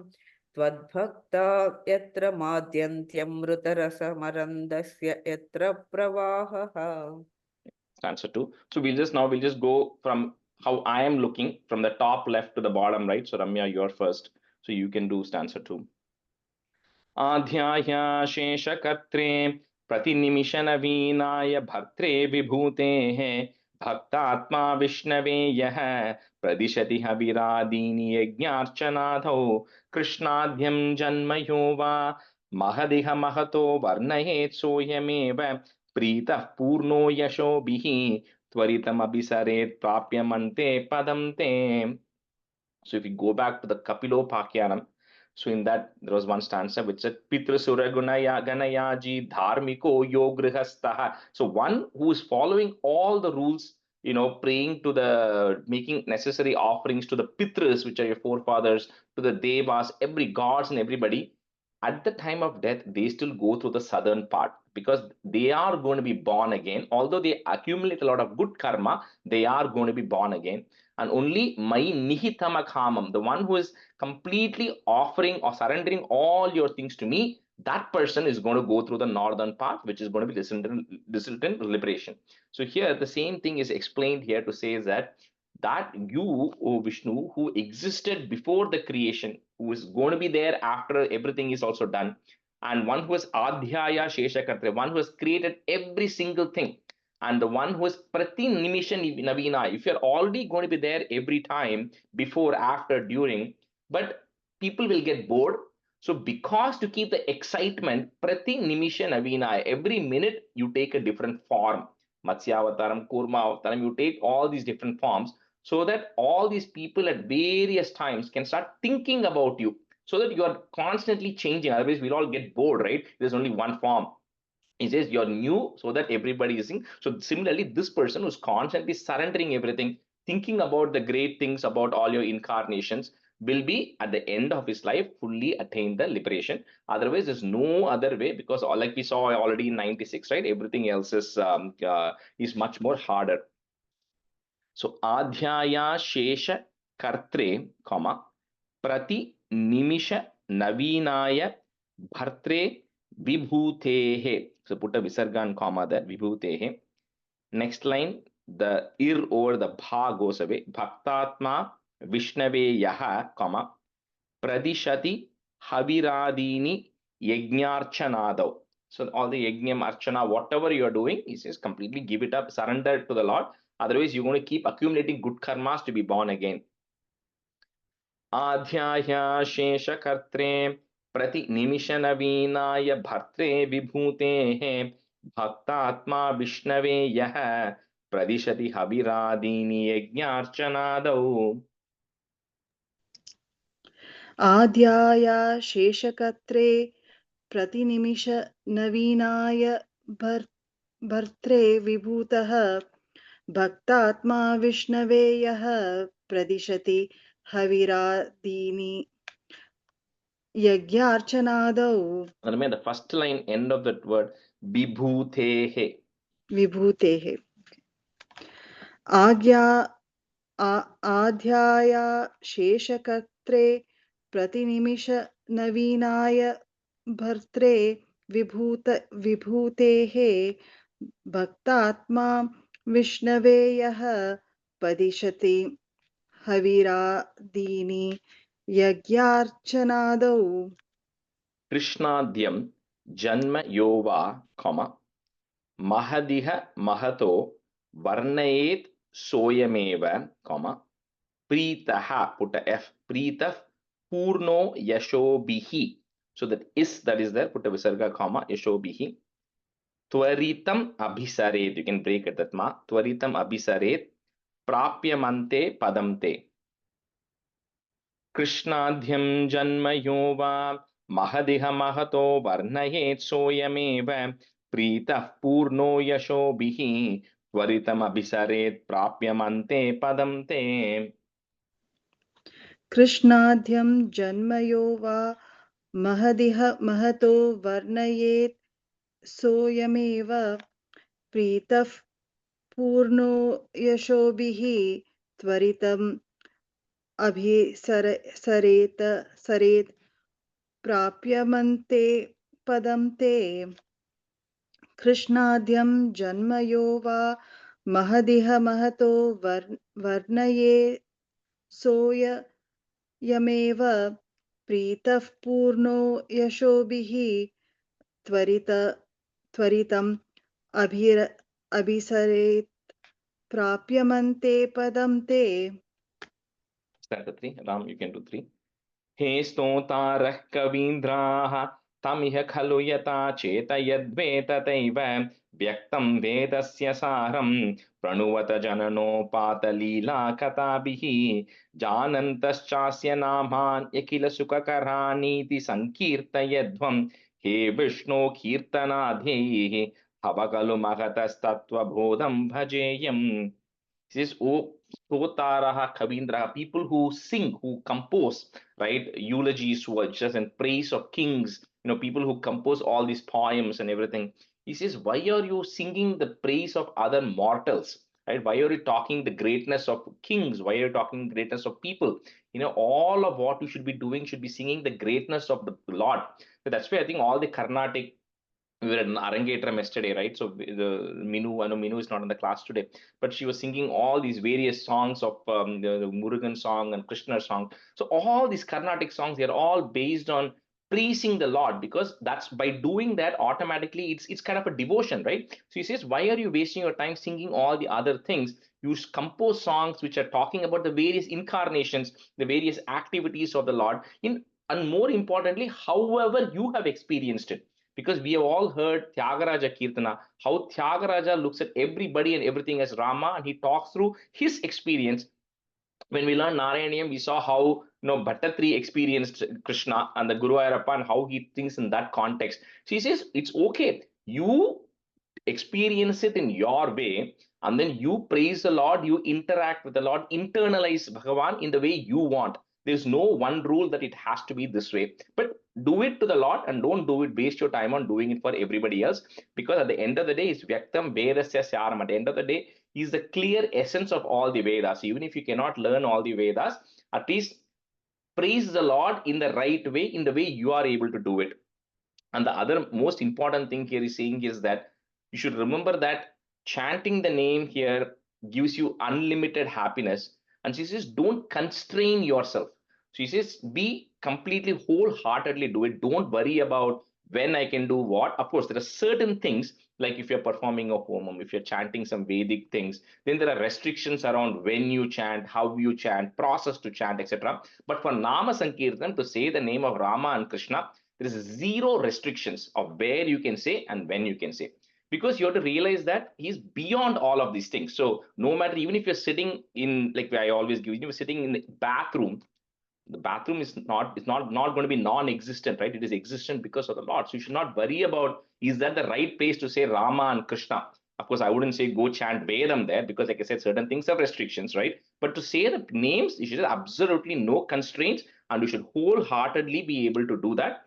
त्वद्भक्ता यत्र माद्यन्त्यमृतरसमरन्दस्य यत्र प्रवाहः. Stanza 2. So we'll just go from how I am looking from the top left to the bottom right. So Ramya, you're first. So you can do stanza 2. आध्याय शेषकर्त्रे प्रतिनिमिषनवीनाय भर्त्रे विभूतेः भक्तात्मा विष्णवे यः प्रदिशति हविरादीनि यज्ञार्चनाधौ कृष्णाद्यं जन्मयो वा महदिह महतो वर्णयेत् सोऽयमेव प्रीतः पूर्णो यशोभिः त्वरितमभिसरेत् प्राप्यमन्ते पदं ते. So if we go back to the Kapilopakyanam, so in that there was one stanza which said Pitrasura Ganayaji Dharmiko Yogrihastha. So one who is following all the rules, praying to the, making necessary offerings to the Pitras, which are your forefathers, to the Devas, every gods and everybody, at the time of death, they still go through the southern part because they are going to be born again. Although they accumulate a lot of good karma, they are going to be born again. And only Mai Nihitamakhamam, the one who is completely offering or surrendering all your things to me, that person is going to go through the northern path, which is going to be resultant liberation. So here, the same thing is explained here to say is that you, O Vishnu, who existed before the creation, who is going to be there after everything is also done, and one who is Adhyaya Sheshakatra, one who has created every single thing, and the one who is Prati Nimisha Navina, if you're already going to be there every time, before, after, during, but people will get bored. So because to keep the excitement, Prati Nimisha Navina, every minute you take a different form. Matsyavataram, Kurma Avataram, you take all these different forms so that all these people at various times can start thinking about you, so that you are constantly changing. Otherwise, we'll all get bored, right? There's only one form. He says you're new so that everybody is in. So similarly, this person who's constantly surrendering everything, thinking about the great things about all your incarnations, will be at the end of his life fully attain the liberation. Otherwise, there's no other way, because like we saw already in 96, right? Everything else is much more harder. So Adhyaya Shesha Kartre, comma, Prati Nimisha Navinaya Bhartre Vibhutehe. So put a visarga and comma there, Vibhutehe. Next line, the ir over the bha goes away. Bhaktatma Vishnave Yaha, comma, Pradishati Haviradini Yajnarchanadav. So all the Yajnam Archana, whatever you are doing, he says completely give it up, surrender to the Lord. Otherwise, you're going to keep accumulating good karmas to be born again. Adhyaya Shesha Kartre Prati Nimisha Navinaya Bhartre Vibhutehe Bhaktatma Vishnave Yaha Pradishati Haviradini Yajnarchanadav. आद्याय शेषकर्त्रे प्रतिनिमिष नवीनाय भर्त्रे विभूतः भक्तात्मा विष्णवे यः प्रदिशति हविरादीनि यज्ञार्चनादौ. The first line, end of that word, vibhutehe. विभूतेः. आध्याय शेषकर्त्रे प्रतिनिमिष नवीनाय भर्त्रे विभूतेः भक्तात्मा विष्णवे यः प्रदिशति हविरादीनि यज्ञार्चनादौ. Krishnadhyam Janma Yova, comma, Mahadiha Mahato Varnayet Soyameva, comma, Pritaha, put a F, Pritah Purno Yashobihi. So that is there, put a visarga, comma, Yashobihi. Tvaritam Abhisaret, you can break it, that ma. Tvaritam Abhisaret Prapyamante Padamte. Krishnadhyam Janma Yova Mahadiha Mahato Varnayet Soyameva Pritah Purno Yashobihi त्वरितमभिसरेत् प्राप्यमन्ते पदं ते कृष्णाद्यं जन्म यो वा महदिह महतो वर्णयेत् सोऽयमेव प्रीतः पूर्णो यशोभिः त्वरितम् सरेत् प्राप्यमन्ते पदं ते कृष्णाद्यं जन्म यो वा महदिह महतो वर्णये सोऽयमेव प्रीतः पूर्णो यशोभिः त्वरितम् अभिसरेत् प्राप्यमन्ते पदं ते Stanza 3. Ram, you can do 3. हे स्तोतारः कवीन्द्राः तमिह खलु यथा चेतयद्वे तथैव व्यक्तं वेदस्य सारं प्रणुवत जननोपातलीला कथाभिः जानन्तश्चास्य नामान्य किल सुखकरानीति सङ्कीर्तयध्वं हे विष्णो कीर्तनाध्यैः भव खलु महतस्तत्त्वबोधं भजेयम्. This is O Stotaraha Kavindraha, people who sing, who compose, right? Eulogies, who are just in praise of kings, people who compose all these poems and everything. He says, why are you singing the praise of other mortals? Right? Why are you talking the greatness of kings? Why are you talking greatness of people? All of what you should be doing should be singing the greatness of the Lord. So that's why I think all the Carnatic, we were at an Arangetram yesterday, right? So the Minu, I know Minu is not in the class today, but she was singing all these various songs of the Murugan song and Krishna song. So all these Carnatic songs, they're all based on praising the Lord, because that's by doing that automatically it's kind of a devotion, right? So he says, why are you wasting your time singing all the other things? You compose songs which are talking about the various incarnations, the various activities of the Lord, and more importantly, however you have experienced it, because we have all heard Tyagaraja Kirtana, how Tyagaraja looks at everybody and everything as Rama, and he talks through his experience. When we learned Narayaniyam, we saw how Bhattatri experienced Krishna and the Guru Ayappa and how he thinks in that context. So he says it's okay. You experience it in your way, and then you praise the Lord, you interact with the Lord, internalize Bhagavan in the way you want. There's no one rule that it has to be this way, but do it to the Lord and don't do it, waste your time on doing it for everybody else, because at the end of the day, it's Vyaktam Vedasya Saram. At the end of the day, is the clear essence of all the Vedas. Even if you cannot learn all the Vedas, at least praise the Lord in the right way, in the way you are able to do it. And the other most important thing here is saying is that you should remember that chanting the name here gives you unlimited happiness. And she says, don't constrain yourself. She says, be completely wholeheartedly do it. Don't worry about when I can do what. Of course, there are certain things, like if you're performing a homam, if you're chanting some Vedic things, then there are restrictions around when you chant, how you chant, process to chant, etc. But for Nama Sankirtan, to say the name of Rama and Krishna, there is zero restrictions of where you can say and when you can say, because you have to realize that he's beyond all of these things. So no matter, even if you're sitting in, like I always give you, sitting in the bathroom is not going to be non-existent, right? It is existent because of the Lord. So you should not worry about, is that the right place to say Rama and Krishna? Of course, I wouldn't say go chant Vedam there, because like I said, certain things have restrictions, right? But to say the names, you should have absolutely no constraints, and you should wholeheartedly be able to do that.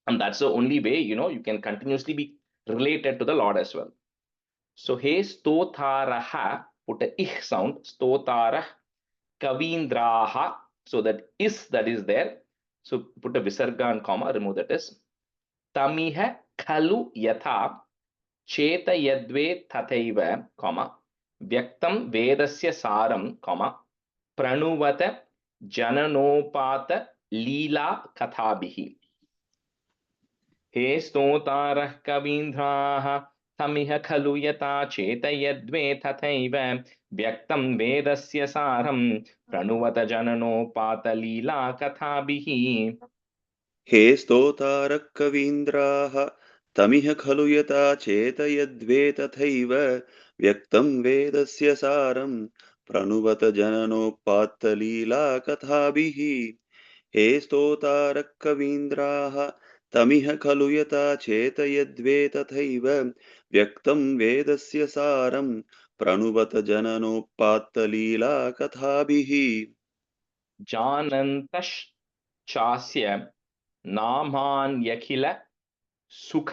And that's the only way, you can continuously be related to the Lord as well. So, hey, stotaraha, put a ich sound, stotarah, kavindraha, so that is there. So, put a visarga and comma, remove that is. Tamiha khalu yatha, cheta yadve tathaiva, comma, vyaktam vedasya saram, comma, pranuvata jananopata leela kathabihi. हे स्तोतारः कवीन्द्राः तमिह खलु यथा चेतयद्वे तथैव व्यक्तं वेदस्य सारं प्रणुवत जननोपातलीला कथाभिः. हे स्तोतारः कवीन्द्राः तमिह खलु यथा चेतयद्वे तथैव व्यक्तं वेदस्य सारं प्रणुवत जननोपात्तलीला कथाभिः. हे स्तोतारः कवीन्द्राः तमिह खलु यथा चेतयद्वे तथैव व्यक्तं वेदस्य सारं प्रणुवत जननोत्पात्तलीला कथाभिः जानन्तश्चास्य नामान्यखिल सुख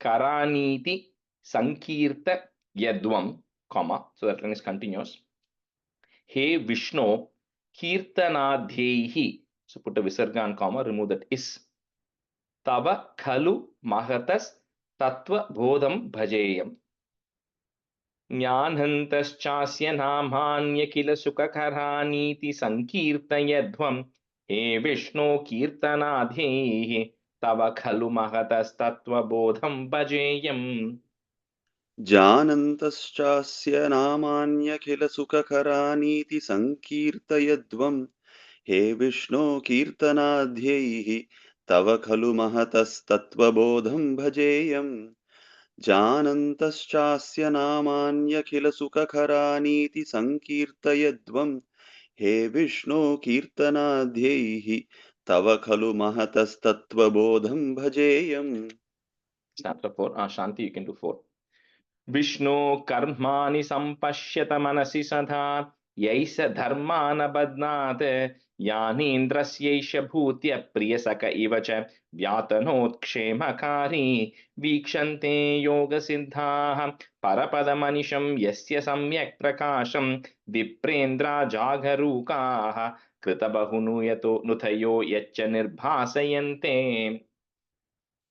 करानीति संकीर्त यद्वम, comma, so that line is continuous. He Vishnu kirtanadhyehi, so put a visarga and comma, remove that is. Tava khalu mahatas tattva bodham bhajeyam. ज्ञानन्तश्चास्य नामान्य किल सुखकरानीति संकीर्तयध्वम् हे विष्णो कीर्तनाधेः तव खलु महतस्तत्त्वबोधं भजेयम्। जानन्तश्चास्य नामान्यखिलसुखकरानीति सङ्कीर्तयध्वम् हे विष्णो कीर्तनाद्यैः तव खलु महतस्तत्त्वबोधं भजेयम् जानन्तश्चास्य नामान्यखिलसुखकरानीति सङ्कीर्तयध्वम् हे विष्णो कीर्तनाद्यैः तव खलु महतस्तत्त्वबोधं भजेयम्। Chapter 4, Shanti, you can do 4. विष्णो कर्माणि सम्पश्यत मनसि सदा यैष धर्मान् बध्नात् यानीन्द्रस्यैष भूत्य प्रियसख इव च व्यातनोत्क्षेमकारी वीक्षन्ते योगसिद्धाः परपदमनिशं यस्य सम्यक् प्रकाशं विप्रेन्द्रा जागरूकाः कृतबहुनुयतो नुतयो यच्च निर्भासयन्ते.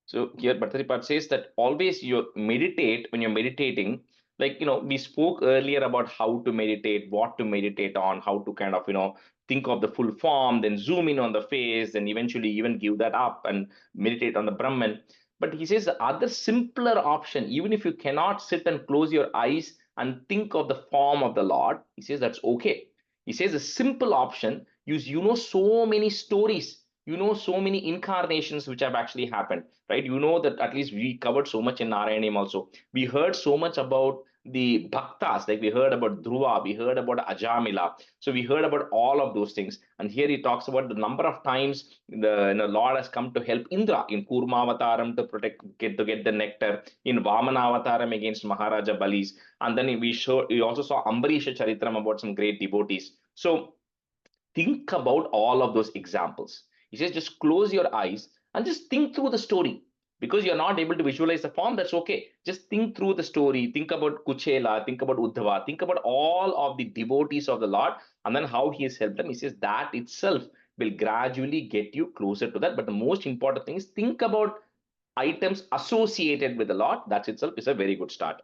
So here Bhattacharya says that always you meditate, when you're meditating, like, we spoke earlier about how to meditate, what to meditate on, how to kind of, think of the full form, then zoom in on the face, and eventually even give that up and meditate on the Brahman. But he says the other simpler option, even if you cannot sit and close your eyes and think of the form of the Lord, he says that's okay. He says a simple option, so many stories, so many incarnations which have actually happened, right? That at least we covered so much in Narayaneeyam also. We heard so much about the bhaktas, like we heard about Dhruva, we heard about Ajamila. So we heard about all of those things. And here he talks about the number of times the Lord has come to help Indra in Kurmavataram to get the nectar, in Vamanavataram against Maharaja Balis. And then we also saw Ambarisha Charitram about some great devotees. So think about all of those examples. He says just close your eyes and just think through the story. Because you're not able to visualize the form, that's okay. Just think through the story. Think about Kuchela, think about Uddhava, think about all of the devotees of the Lord, and then how he has helped them. He says that itself will gradually get you closer to that. But the most important thing is think about items associated with the Lord. That itself is a very good start.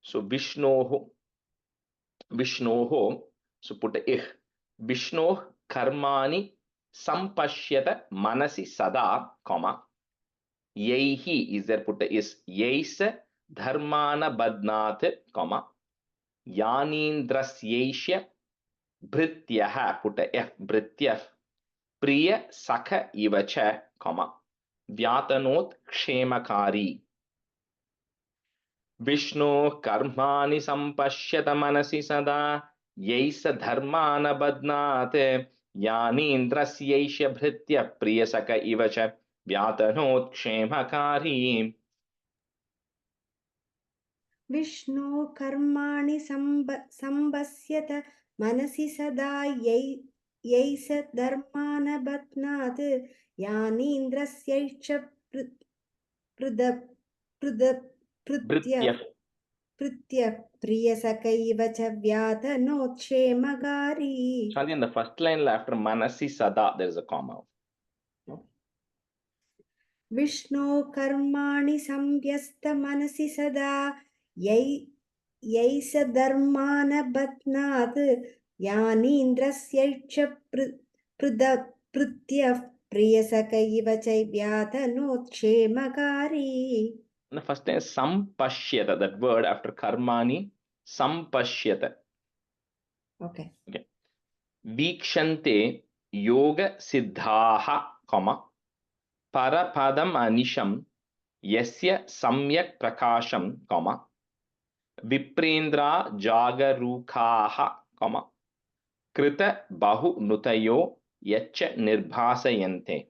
So Vishnoho, so put a ich. Vishnoh karmani sampashyata manasi sada, comma. Yaihi is there, put a is. Yaisa dharmana badnat, comma. Yanindrasyaisha bhrityaha, put a f, bhrityah. Priya sakha ivacha, comma. Vyatanot kshemakari. विष्णो कर्माणि सम्पश्यत मनसि सदा यैष धर्मान् बध्नात् यानीन्द्रस्यैष भृत्य प्रियसख इव च व्यातनोत्क्षेमकारी. विष्णो कर्माणि सम्पश्यत मनसि सदा यैष धर्मान् बध्नात् यानीन्द्रस्यैष Pritya Priyasakaiva च व्यातनोत्क्षेमकारी. Shanti, in the first line after Manasi Sada, there is a comma. विष्णो कर्माणि संव्यस्त मनसि सदा यैष धर्मान् बध्नात् यानीन्द्रस्यैष पृथ्यः प्रियसखैव च व्यातनोत्क्षेमकारी. The first time sampashyata, that word after karmani, sampashyata. Okay. Vikshante yoga siddhaha, comma. Parapadam anisham yasya samyak prakasham, comma. Viprendra jagarukhaha, comma. Krita bahu nutayo yacha nirbhasayante.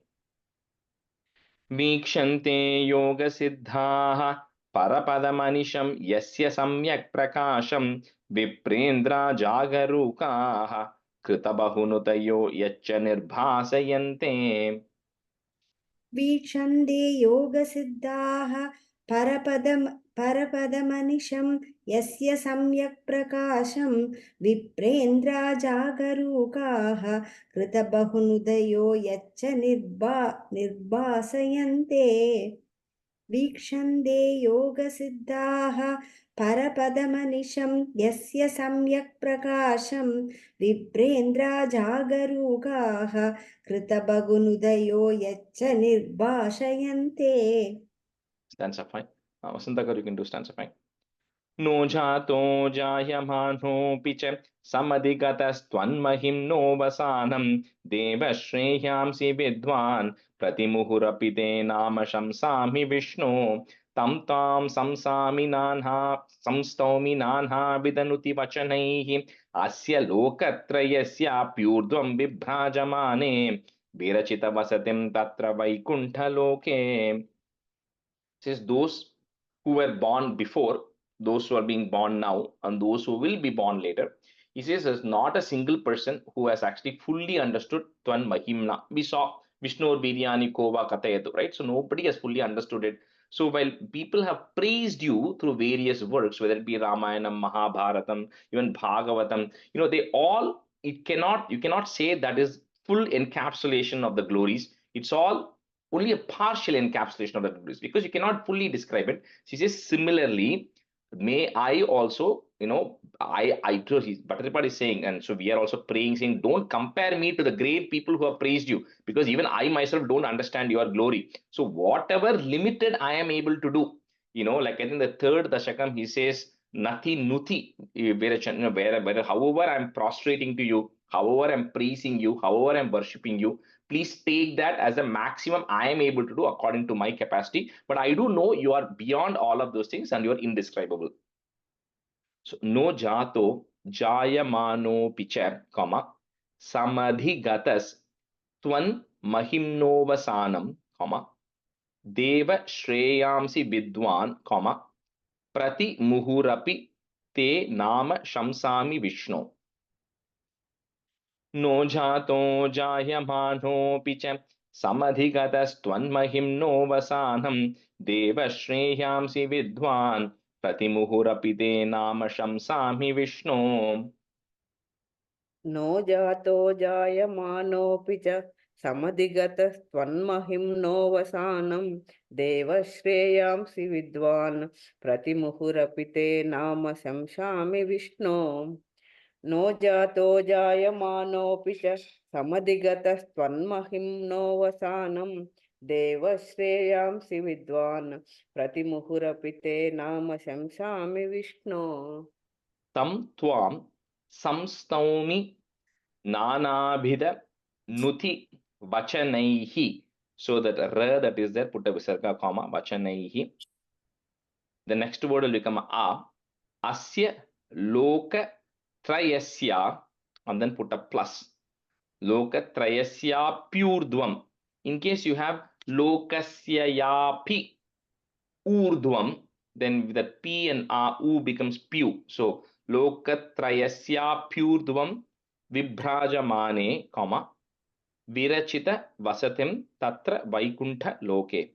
Vikshante yoga siddhaha परपदमनिशं यस्य सम्यक् प्रकाशं विप्रेन्द्रा जागरूकाः कृतबहुनुतयो यच्च निर्भासयन्ते वीक्षन्ते योगसिद्धाः परपदमनिशं यस्य सम्यक् प्रकाशं विप्रेन्द्रा जागरूकाः कृतबहुनुदयो यच्च निर्भासयन्ते वीक्षन्ते योगसिद्धाः परपदमनिशं यस्य सम्यक् प्रकाशं विप्रेन्द्रा जागरूकाः कृतबहुनुदयो यच्च निर्भाषयन्ते. Stanza 5. Vasantakar, you can do stanza 5. No jato jayamanopi च समधिगतस्त्वन्महिम्नो वसानं देवश्रेयांसि विद्वान् प्रतिमुहुरपि ते नाम शंसामि विष्णो तं तां संस्तौमि नान्हाविदनुति वचनैः अस्य लोकत्रयस्याप्यूर्ध्वं बिभ्राजमाने विरचितवसतिं तत्र वैकुण्ठलोके. Says those who were born before, those who are being born now, and those who will be born later. He says there's not a single person who has actually fully understood Twan Mahimna. We saw Vishnu Biryani Kova Katayatu, right? So nobody has fully understood it. So while people have praised you through various works, whether it be Ramayana, Mahabharatam, even Bhagavatam, they all, you cannot say that is full encapsulation of the glories. It's all only a partial encapsulation of the glories because you cannot fully describe it. She says, similarly, may I also, Bhattaripad is saying, and so we are also praying, saying, don't compare me to the great people who have praised you, because even I myself don't understand your glory. So whatever limited I am able to do, like I think the third Dasakam, he says, Nati Nuti, where however I'm prostrating to you, however I'm praising you, however I'm worshipping you, please take that as a maximum I am able to do according to my capacity. But I do know you are beyond all of those things and you are indescribable. So no jato jayamano picha, comma, samadhi gatas twan mahimnovasanam, comma, deva shreyamsi vidwan, comma, prati muhurapi te nama shamsami vishnu. No jato jayamanopi च समधिगतस्त्वन्महिम्नो वसानं देवश्रेयांसि विद्वान् प्रतिमुहुरपि ते नाम शंसामि विष्णो. No जातो जायमानोऽपि च समधिगतस्त्वन्महिम्नोऽवसानं देवश्रेयांसि विद्वान् प्रतिमुहुरपि ते नाम शंसामि विष्णो. नो जातो जायमानोऽपि च समधिगतस्त्वन्महिम्नोऽवसानं देवश्रेयांसि विद्वान् प्रतिमुहुरपि ते नाम शंसामि विष्णो. तं त्वां संस्तौमि नानाभिध नुति vachanaihi. So that ra that is there, put a visarga comma, vachanaihi. The next word will become a. Asya loka trayasya, and then put a plus. Loka trayasya purdvam. In case you have lokasya yapi urdvam, then the p and a u becomes pu. So lokatrayasya purdvam vibhrajamane, comma, virachita vasatim tatra vaikuntha loke.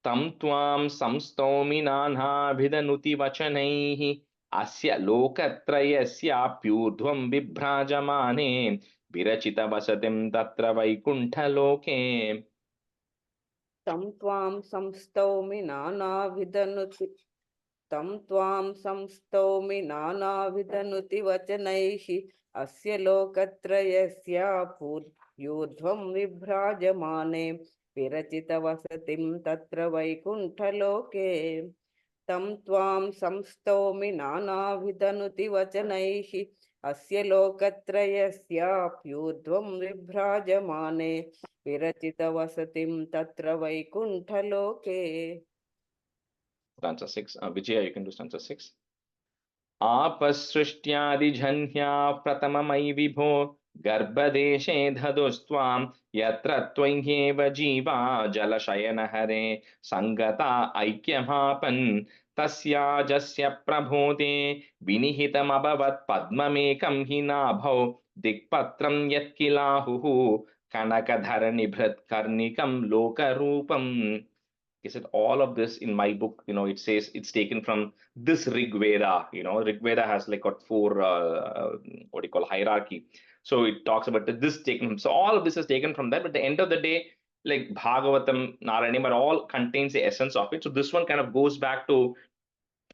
Tam tvam samstaumi nanhavidhanuti vachanaihi asya lokatrayasya pyurdhvam vibhrajamane virachita vasatim tatra vaikuntha loke. तं त्वां संस्तौमि नानाविधनुतिवचनैः अस्य लोकत्रयस्यापूर्ध्वं विभ्राजमाने विरचितवसतिं तत्र वैकुण्ठलोके. तं त्वां संस्तौमि नानाविधनुतिवचनैः अस्य लोकत्रयस्याप्यूर्ध्वं विभ्राजमाने विरचितवसतिं तत्र वैकुण्ठलोके. Stanza 6. Vijaya, you can do stanza 6. आपसृष्ट्यादिजन्या प्रथममयि विभो गर्भदेशे धदुस्त्वां यत्र त्वय्येव जीवा जलशयनहरे सङ्गता ऐक्यमापन् तस्याजस्य प्रभोते विनिहितमभवत् पद्ममेकं हि नाभौ दिक्पत्रं यत्किलाहुः कनकधरणिभृत् कर्णिकं लोकरूपम्. He said all of this in my book, it says it's taken from this Rig Veda. Rig Veda has like got four what do you call hierarchy. So it talks about this taken. So all of this is taken from that. But at the end of the day, like Bhagavatam, Narayaneeyam, are all contains the essence of it. So this one kind of goes back to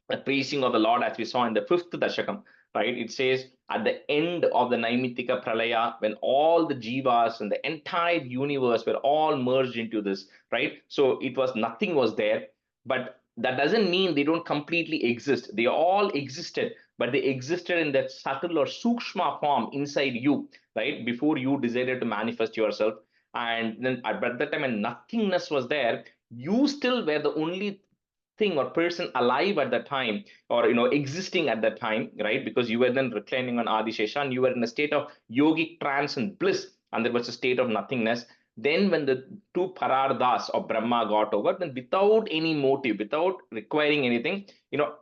the praising of the Lord, as we saw in the fifth Dashakam, right? It says at the end of the Naimitika Pralaya, when all the jivas and the entire universe were all merged into this, right? So it was nothing was there, but that doesn't mean they don't completely exist. They all existed, but they existed in that subtle or sukshma form inside you, right? Before you decided to manifest yourself. And then at that time, when nothingness was there, you still were the only thing or person alive at that time, or existing at that time, right? Because you were then reclining on Adishesha and you were in a state of yogic trance and bliss, and there was a state of nothingness. Then when the two parardas of Brahma got over, then without any motive, without requiring anything,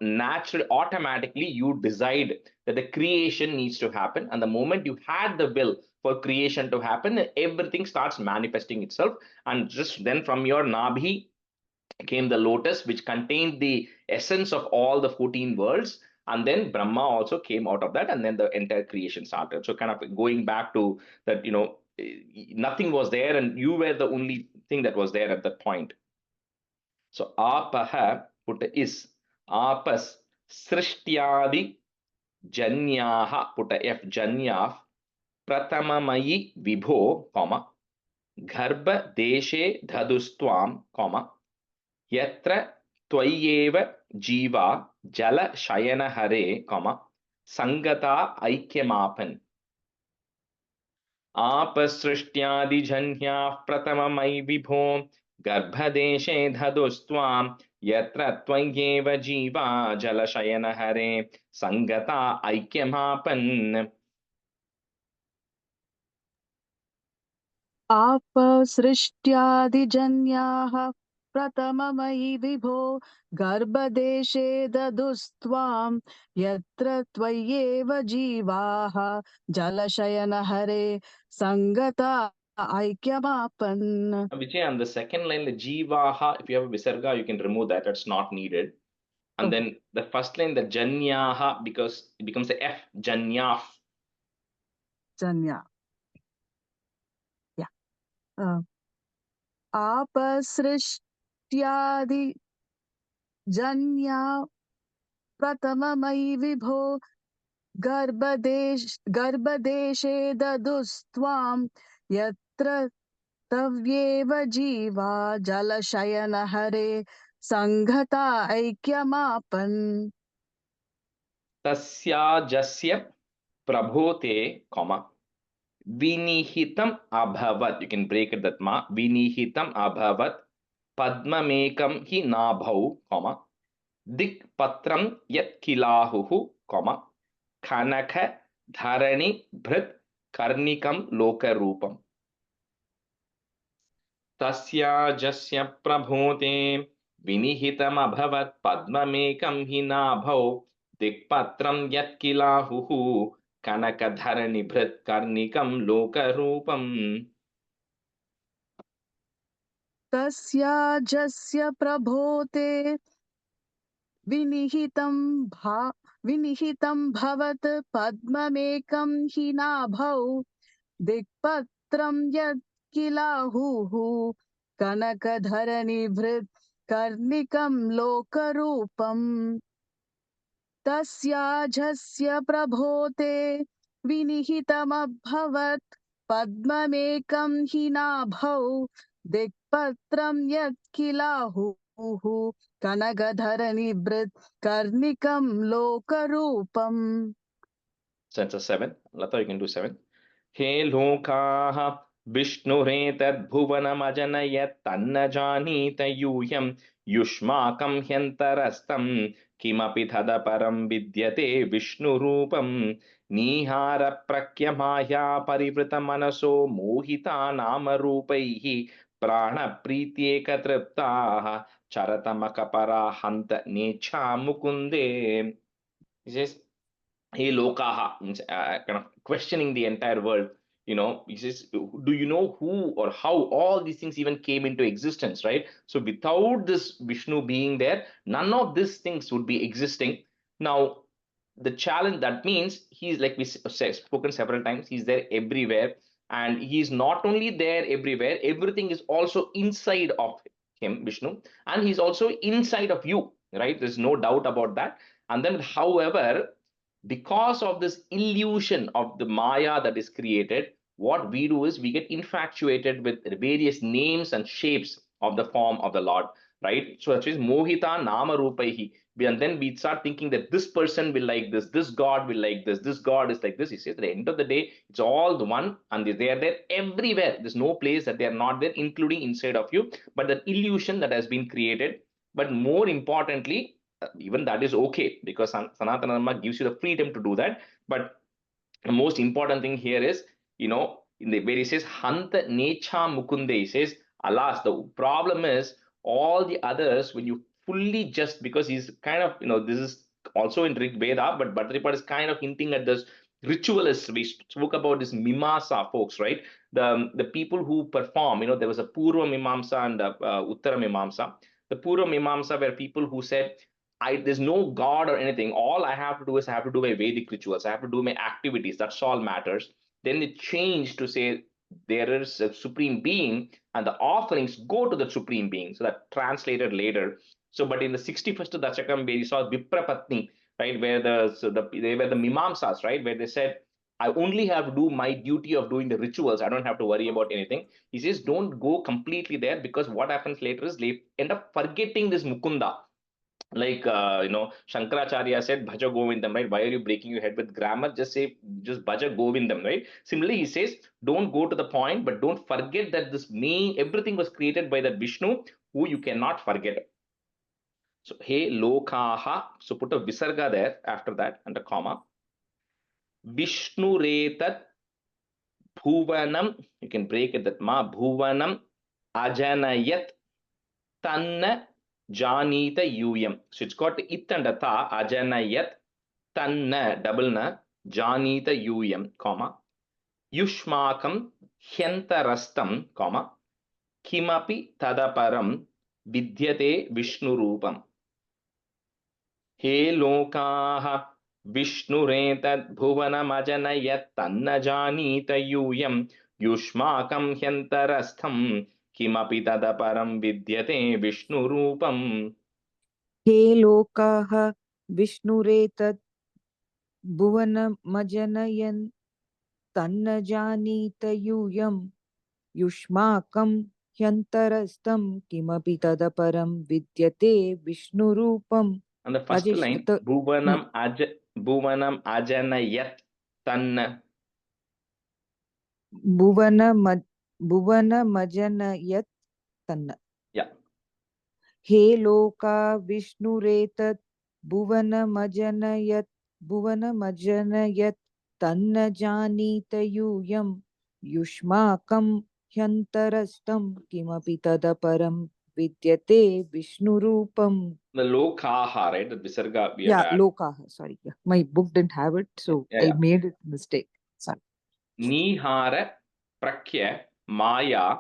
naturally, automatically you decide that the creation needs to happen. And the moment you had the will for creation to happen, then everything starts manifesting itself. And just then from your Nabhi came the lotus, which contained the essence of all the 14 worlds. And then Brahma also came out of that, and then the entire creation started. So kind of going back to that, nothing was there, and you were the only thing that was there at that point. So apaha put is apas srishtyadi janyaha put f janyaf pratamamayi vibho, comma garbha deshe dhadustvam, comma यत्र त्वय्येव जीवा जल शयन हरे, संगता ऐक्यमापन् आपसृष्ट्यादिजन्याः प्रथममयि विभो गर्भदेशे धदुस्त्वां यत्र त्वय्येव जीवा जल शयन हरे संगता ऐक्यमापन्. आपसृष्ट्यादिजन्याः प्रथममयि विभो गर्भदेशे ददुस्त्वां यत्र त्वय्येव जीवाः जलशयनहरे सङ्गता ऐक्यमापन्. Vijay, on the second line, the jivaha, if you have a visarga, you can remove that. That's not needed. And then the first line, the janyaha, because it becomes the F, janyaf. Janya. Yeah. आपसृष्ट्यादि जन्या प्रथममयि विभो गर्भदेशे ददुस्त्वां यत्र तव्येव जीवा जलशयनहरे सङ्गता ऐक्यमापन्. Tasyajasya prabhote, comma, vinihitam abhavat. You can break it that ma. Vinihitam abhavat padmamekam hi nabhau, comma, dik patram yat kilahuhu, comma, khanaka dharani bhrit karnikam loka rupam. तस्याजस्य प्रभूते विनिहितमभवत् पद्ममेकं हि नाभौ दिक्पत्रं यत्किलाहुः कनकधरणिभृत् कर्णिकं लोकरूपम्. तस्याजस्य प्रभोते विनिहितं भवत् पद्ममेकं हि नाभौ दिक्पत्रं यत्किलाहुः कनकधरणिभृत् कर्णिकं लोकरूपम्. तस्याजस्य प्रभोते विनिहितमभवत् पद्ममेकं हि नाभौ दिक्पत्रं यत्किलाहुः कनकधरणिभृत् कर्णिकं लोकरूपम्. Stanza 7. Lata, you can do 7. He lokaha विष्णुरेतद्भुवनमजनयत् तन्न जानीत यूयं युष्माकं ह्यन्तरस्तं किमपि तदपरं विद्यते विष्णुरूपं नीहारप्रख्यमाया परिवृतमनसो मोहिता नामरूपैः प्राणप्रीत्येकतृप्ताः चरतमकपरा हन्त नेच्छा मुकुन्दे. He says, hey lokaha, means kind of questioning the entire world. He says, do you know who or how all these things even came into existence, right? So without this Vishnu being there, none of these things would be existing. Now the challenge, that means he's, like we spoken several times, he's there everywhere, and he's not only there everywhere, everything is also inside of him, Vishnu, and he's also inside of you, right? There's no doubt about that. And then, however, because of this illusion of the Maya that is created, what we do is we get infatuated with various names and shapes of the form of the Lord, right? So that is Mohita Nama Rupaihi. And then we start thinking that this person will like this God will like this God is like this. He says at the end of the day, it's all the one, and they are there everywhere. There's no place that they are not there, including inside of you. But the illusion that has been created, but more importantly, even that is okay, because Sanatana Dharma gives you the freedom to do that. But the most important thing here is, in the where he says Hanta Necha Mukunde, he says, alas, the problem is all the others, when you fully, just because he's kind of, this is also in Rig Veda, but Bhadrapad is kind of hinting at this ritualists. We spoke about this Mimasa folks, right? The people who perform, there was a Purva Mimamsa and Uttara Mimamsa. The Purva Mimamsa were people who said, there's no God or anything. All I have to do is I have to do my Vedic rituals. I have to do my activities. That's all matters. Then it changed to say there is a supreme being, and the offerings go to the supreme being. So that translated later. So, but in the 61st Dasakam, where you saw Viprapatni, right, where they were the Mimamsas, right, where they said, I only have to do my duty of doing the rituals. I don't have to worry about anything. He says, don't go completely there, because what happens later is they end up forgetting this Mukunda. Like Shankaracharya said Bhaja Govindam, right? Why are you breaking your head with grammar? Just say, just Bhaja Govindam, right? Similarly, he says, don't go to the point, but don't forget that this main, everything was created by that Vishnu, who you cannot forget. So hey lokaha, so put a visarga there after that and a comma. Vishnu retat bhuvanam, you can break it, that ma bhuvanam ajanayat tanna janita yuyam. So it's got it and a tha, ajanayat tanna, double na, janita yuyam, comma, yushmakam hyantarastam, comma, kimapi tadaparam vidyate vishnu rupam. He lokaha vishnuretad bhuvanamajanayat tanna janita yuyam yushmakam hyantarastham kimapi tadaparam vidyate vishnu rupam. हे लोकाः विष्णुरेतत् भुवनमजनयन् तन्न जानीत यूयं युष्माकं ह्यन्तरस्थं किमपि तदपरं विद्यते विष्णुरूपम्. And the first line, bhuvanam ajanayat tanna. भुवनमजनयत् तन्न. Yeah. हे लोका विष्णुरेतत् भुवनमजनयत् तन्न जानीत यूयं युष्माकं ह्यन्तरस्थं किमपि तदपरं विद्यते विष्णुरूपम्. The lokaha, right? The visarga. Yeah, lokaha. Sorry, yeah. My book didn't have it, so I made it mistake. Sorry. Nihara prakya maya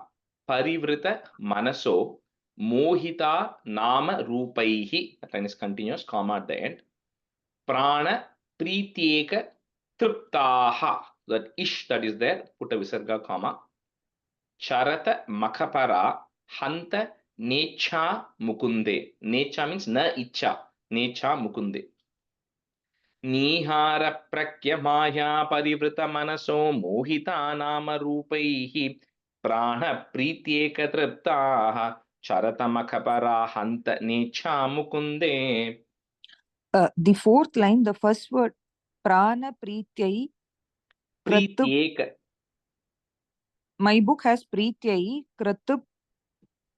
parivrita manaso mohita nama rupaihi. That line is continuous, comma at the end. Prana prityeka triptaha. That ish that is there, put a visarga, comma. Charata makapara hanta necha mukunde. Necha means na icha. Necha mukunde. Nihara prakya maya parivrita manaso mohita nama rupaihi prana prityeka triptaha charata makapara hanta necha mukunde. The fourth line, the first word, prana prityai Prityeka. My book has Prityai, Kratu.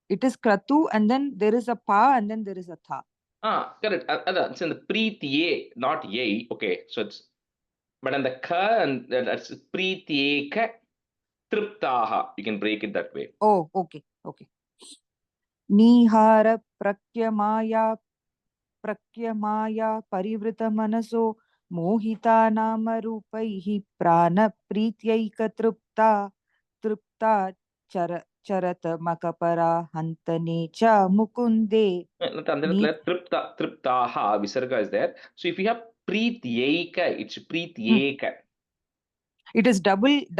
It is Kratu, and then there is a pa, and then there is a tha. Correct. It's in the Preetye, not yay. Okay, so it's but on the ka and that's Preetyeka Triptaha. You can break it that way. Oh, okay, okay. Nihara prakyamaya परिवृत मनसो मोहिता नाम रूपैः प्राण प्रीत्यैक तृप्ता तृप्ता चरत मकपरा हन्तने च मुकुन्दे Triptaha Visarga is there. So if you have Preetyeka, it's Preetyeka. It is double. It is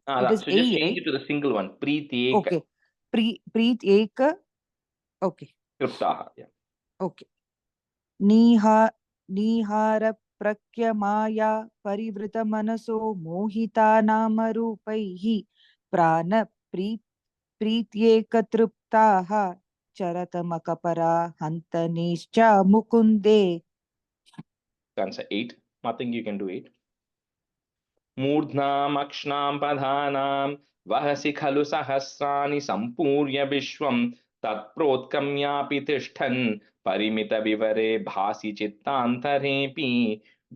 So just A, change right? it to the single one. Preetyeka. Okay. Preetyeka. Okay. Triptaha. Yeah. Okay. निहार प्रक्यमाया परिवृत मनसो मोहिता नाम रूपैः प्राण प्रीत्येक तृप्ताः चरतमकपरा हन्तनेश्च मुकुन्दे. Answer 8. Nothing you can do 8. मूर्ध्नाम् अक्ष्णां पधानां वहसि खलु सहस्राणि सम्पूर्य विश्वं तत्प्रोत्क्रम्यापि तिष्ठन् परिमितविवरे भासि चित्तान्तरेऽपि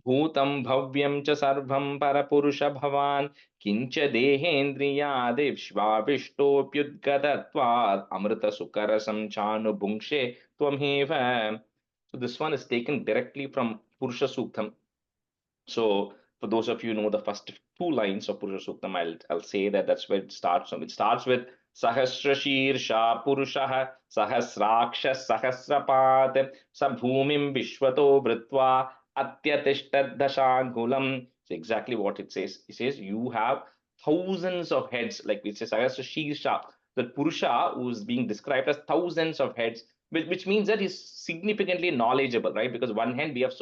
भूतं भव्यं च सर्वं परपुरुष भवान् किञ्च देहेन्द्रियादिष्वाविष्टोऽप्युद्गतत्वात् अमृतसुकरसं चानुभुङ्क्षे त्वमेव. So this one is taken directly from Purusha Suktam. So for those of you who know the first 2 lines of Purusha Suktam, I'll say that's where it starts from. It starts with Sahasrashirsha Purushah Sahasrakshas Sahasrapat Sabhumim Vishwato Vritva Atyatishtat Dashangulam. So exactly what it says. It says you have thousands of heads, like it says Sahasrashirsha. That Purusha, who is being described as thousands of heads, which means that he's significantly knowledgeable, right? Because one head we have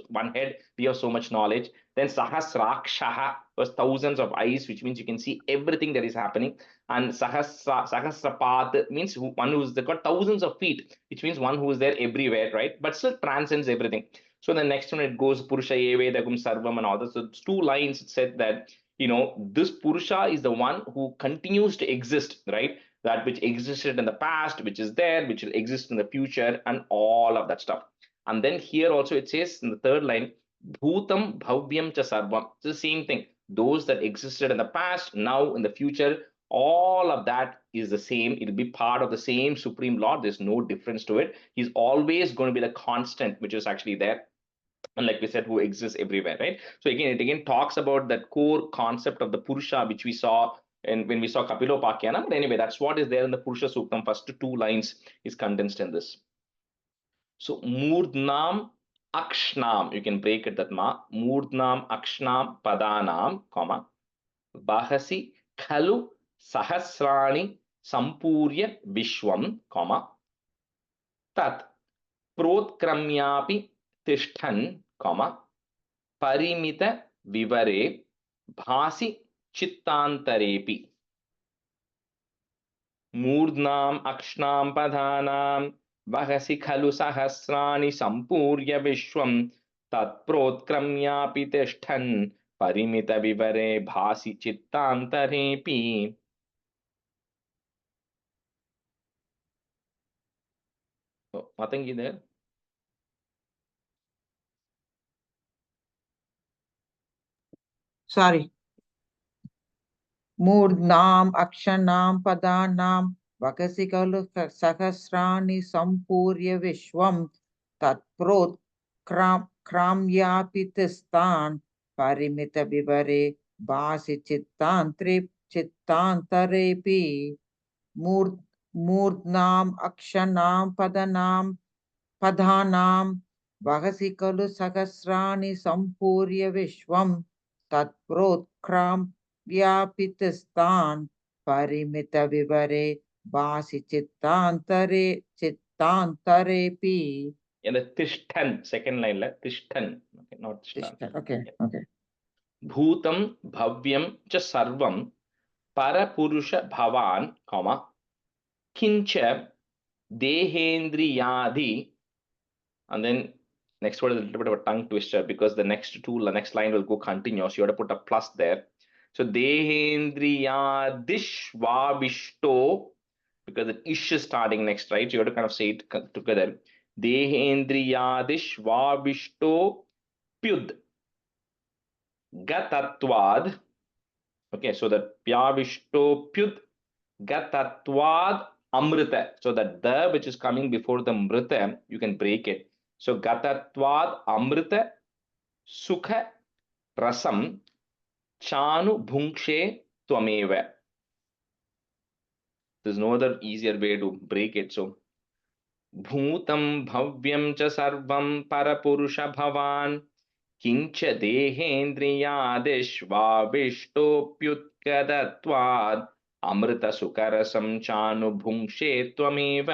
so much knowledge. Then Sahasrakshaha was thousands of eyes, which means you can see everything that is happening. And Sahasrapat means one who's got thousands of feet, which means one who is there everywhere, right? But still transcends everything. So the next one it goes Purusha Evedagum Sarvam and all this. So 2 lines it said that this Purusha is the one who continues to exist, right? That which existed in the past, which is there, which will exist in the future, and all of that stuff. And then here also it says in the 3rd line, Bhutam Bhavyam Cha Sarvam. It's the same thing. Those that existed in the past, now, in the future, all of that is the same. It'll be part of the same Supreme Lord. There's no difference to it. He's always going to be the constant, which is actually there. And like we said, who exists everywhere, right? So again, it again talks about that core concept of the Purusha, which we saw and when we saw Kapilopakyana. But anyway, that's what is there in the Purusha Suktam. First 2 lines is condensed in this. So Murdnam Akshnam, you can break it that ma. Murdnam Akshnam Padanam, comma, Bahasi Khalu Sahasrani Sampurya Vishwam, comma, Tat Protkramyapi Tishtan, comma, Parimita Vivare Bhasi Chittantarepi. Murdnam Akshnam Padhanam Vahasi Khalu Sahasrani Sampurya Vishwam Tatprotkramyapi Tishtan Parimita Vivare Bhasi Chittantarepi. So, nothing is there. Sorry. Murdnam akshanam padanam vakasikalu sahasrani sampurya vishwam tatprot kramyapitistan parimita vivare basi chittantarepi murdnam akshanam padanam vakasikalu sahasrani sampurya vishwam tatprot व्यापितस्तान परिमित विवरे भासि चित्तांतरेपि. In the Tishtan, second line, Tishtan, okay, not Tishtan. Okay. Bhutam Bhavyam Cha Sarvam Parapurusha Bhavan, comma, Kincha Dehendriyadi, and then next word is a little bit of a tongue twister because the next line will go continuous. You have to put a plus there. So Dehendriyadishvavishto, because the ish is starting next, right? So you have to kind of say it together. Dehendriyadishvavishto pyud gatatvad. Okay, so that pyavishto pyud gatatvad amrita. So that the which is coming before the mrita, you can break it. So gatatvad amrita sukha rasam chanu bhunkshe tvameva. There's no other easier way to break it. So bhutam bhavyam cha sarvam parapurusha bhavan किंच देहेन्द्रियादिष्वाविष्टोऽप्युत्कटत्वात् अमृतसुकरसं चानुभुङ्क्षे त्वमेव.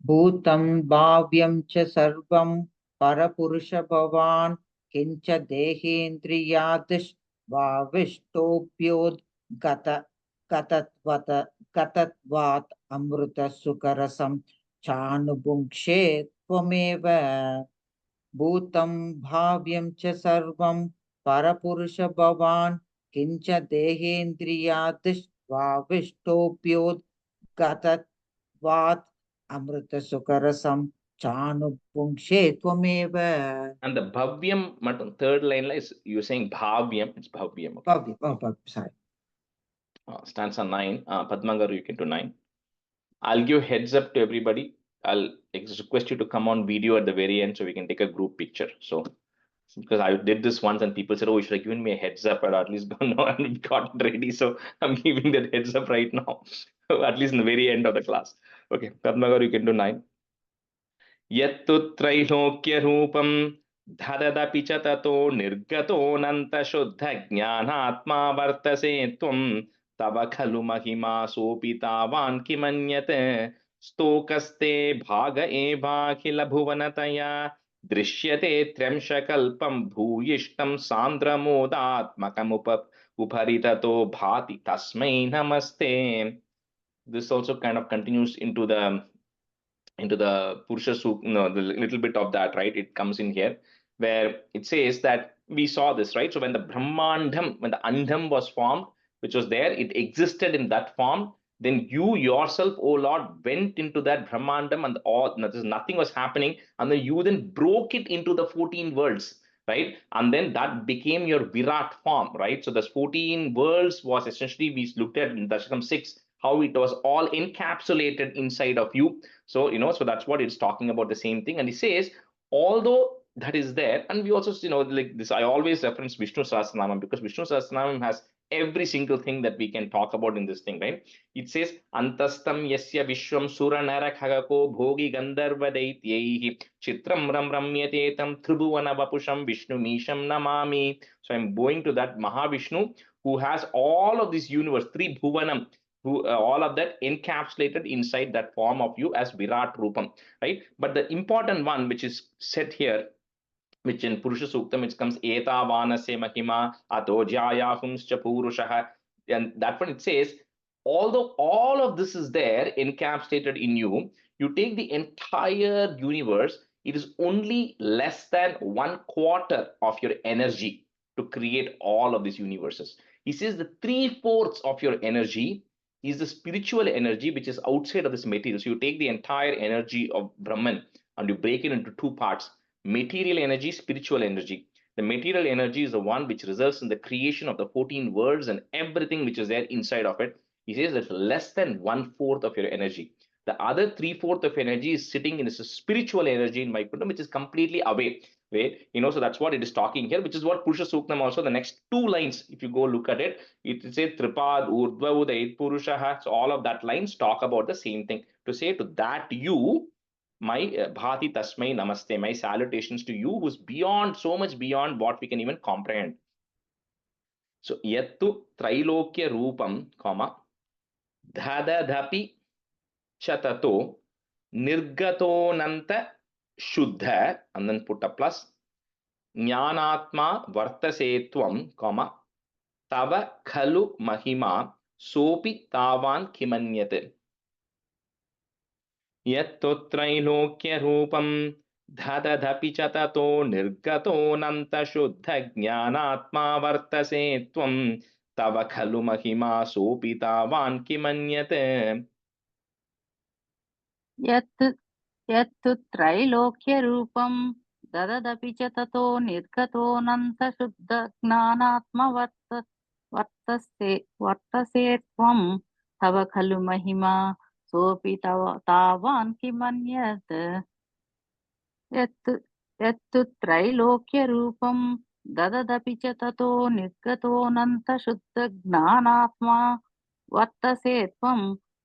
भूतं भाव्यं च सर्वं परपुरुषभवान् किञ्च देहेन्द्रियादिष्वाविष्टोऽप्योद्गतत्वात् अमृतसुकरसं चानुभुङ्क्षे त्वमेव भूतं भाव्यं च सर्वं परपुरुषभवान् किञ्च देहेन्द्रियादिष्वाविष्टोऽप्योद्गतत्वात् अमृतसुकरसं चानुभुङ्क्षे त्वमेव. And the bhavyam, third line is you're saying bhavyam, it's bhavyam. Okay. Sorry. Stanza 9, Padmangaru, you can do 9. I'll give heads up to everybody. I'll request you to come on video at the very end so we can take a group picture. So, because I did this once and people said, oh, you should have given me a heads up, or at least gone and we got it ready. So I'm giving that heads up right now, at least in the very end of the class. Okay, Padmagar, you can do 9. Yattu trailokya rupam dhadadapi cha tato nirgato nanta shuddha jnanatma vartase tvam tava khalu mahima sopi tavan kimanyate stokaste bhaga eva khila bhuvanataya drishyate tryamshakalpam bhuyishtam sandramodatmakam uparitato bhati tasmai namaste. This also kind of continues into the Purusha Sukta, no, the little bit of that, right? It comes in here where it says that we saw this, right? So when the Brahmandam, when the Andham was formed, which was there, it existed in that form. Then you yourself, oh Lord, went into that Brahmandam and all, nothing was happening. And then you then broke it into the 14 worlds, right? And then that became your Virat form, right? So the 14 worlds was essentially, we looked at in Dasakam 6, how it was all encapsulated inside of you. So, so that's what it's talking about, the same thing. And he says, although that is there, and we also, like this, I always reference Vishnu Sahasranamam because Vishnu Sahasranamam has every single thing that we can talk about in this thing, right? It says, Antastam yasya vishwam suranara khagako bhogi gandharva daityaihi chitram ram ramyate tam tribhuvana vapusham Vishnu misham namami. So I'm going to that Mahavishnu who has all of this universe, three bhuvanam, who all of that encapsulated inside that form of you as Virat Rupam, right? But the important one which is said here, which in Purusha Suktam, which comes Eta Vanase Mahima Ato Jayahumscha Purushaha, and that one it says, although all of this is there encapsulated in you, you take the entire universe, it is only less than 1/4 of your energy to create all of these universes. He says the 3/4 of your energy is the spiritual energy which is outside of this material. So you take the entire energy of Brahman and you break it into two parts: material energy, spiritual energy. The material energy is the one which results in the creation of the 14 worlds and everything which is there inside of it. He says that less than 1/4 of your energy. The other 3/4 of energy is sitting in this spiritual energy in Vaikuntham, which is completely away. So that's what it is talking here, which is what Purusha Suktam also, the next two lines, if you go look at it, it says Tripad, Urdhva, Udait, Purushaha. So all of that lines talk about the same thing. To say to that you, my bhati tasmai namaste, my salutations to you, who's beyond, so much beyond what we can even comprehend. So yattu trailokya rupam, comma, dhadadhapi chatato nirgatonanta shuddha, and then put a plus, jnanatma vartasetvam, comma, tava khalu mahima sopi tavan kimanyate. Yattu trailokya rupam धदधपि च ततो निर्गतोऽनन्तशुद्धज्ञानात्मा वर्तसे त्वं तव खलु महिमा सोऽपि तावान् किमन्यत् यत् यत्तु त्रैलोक्यरूपं दददपि च ततो वर्तसे त्वं तव खलु महिमा सोऽपि तावान् किमन्यत् यत्तु त्रैलोक्यरूपं दददपि च ततो निर्गतोऽनन्तशुद्धज्ञानात्मा वर्तसे त्वं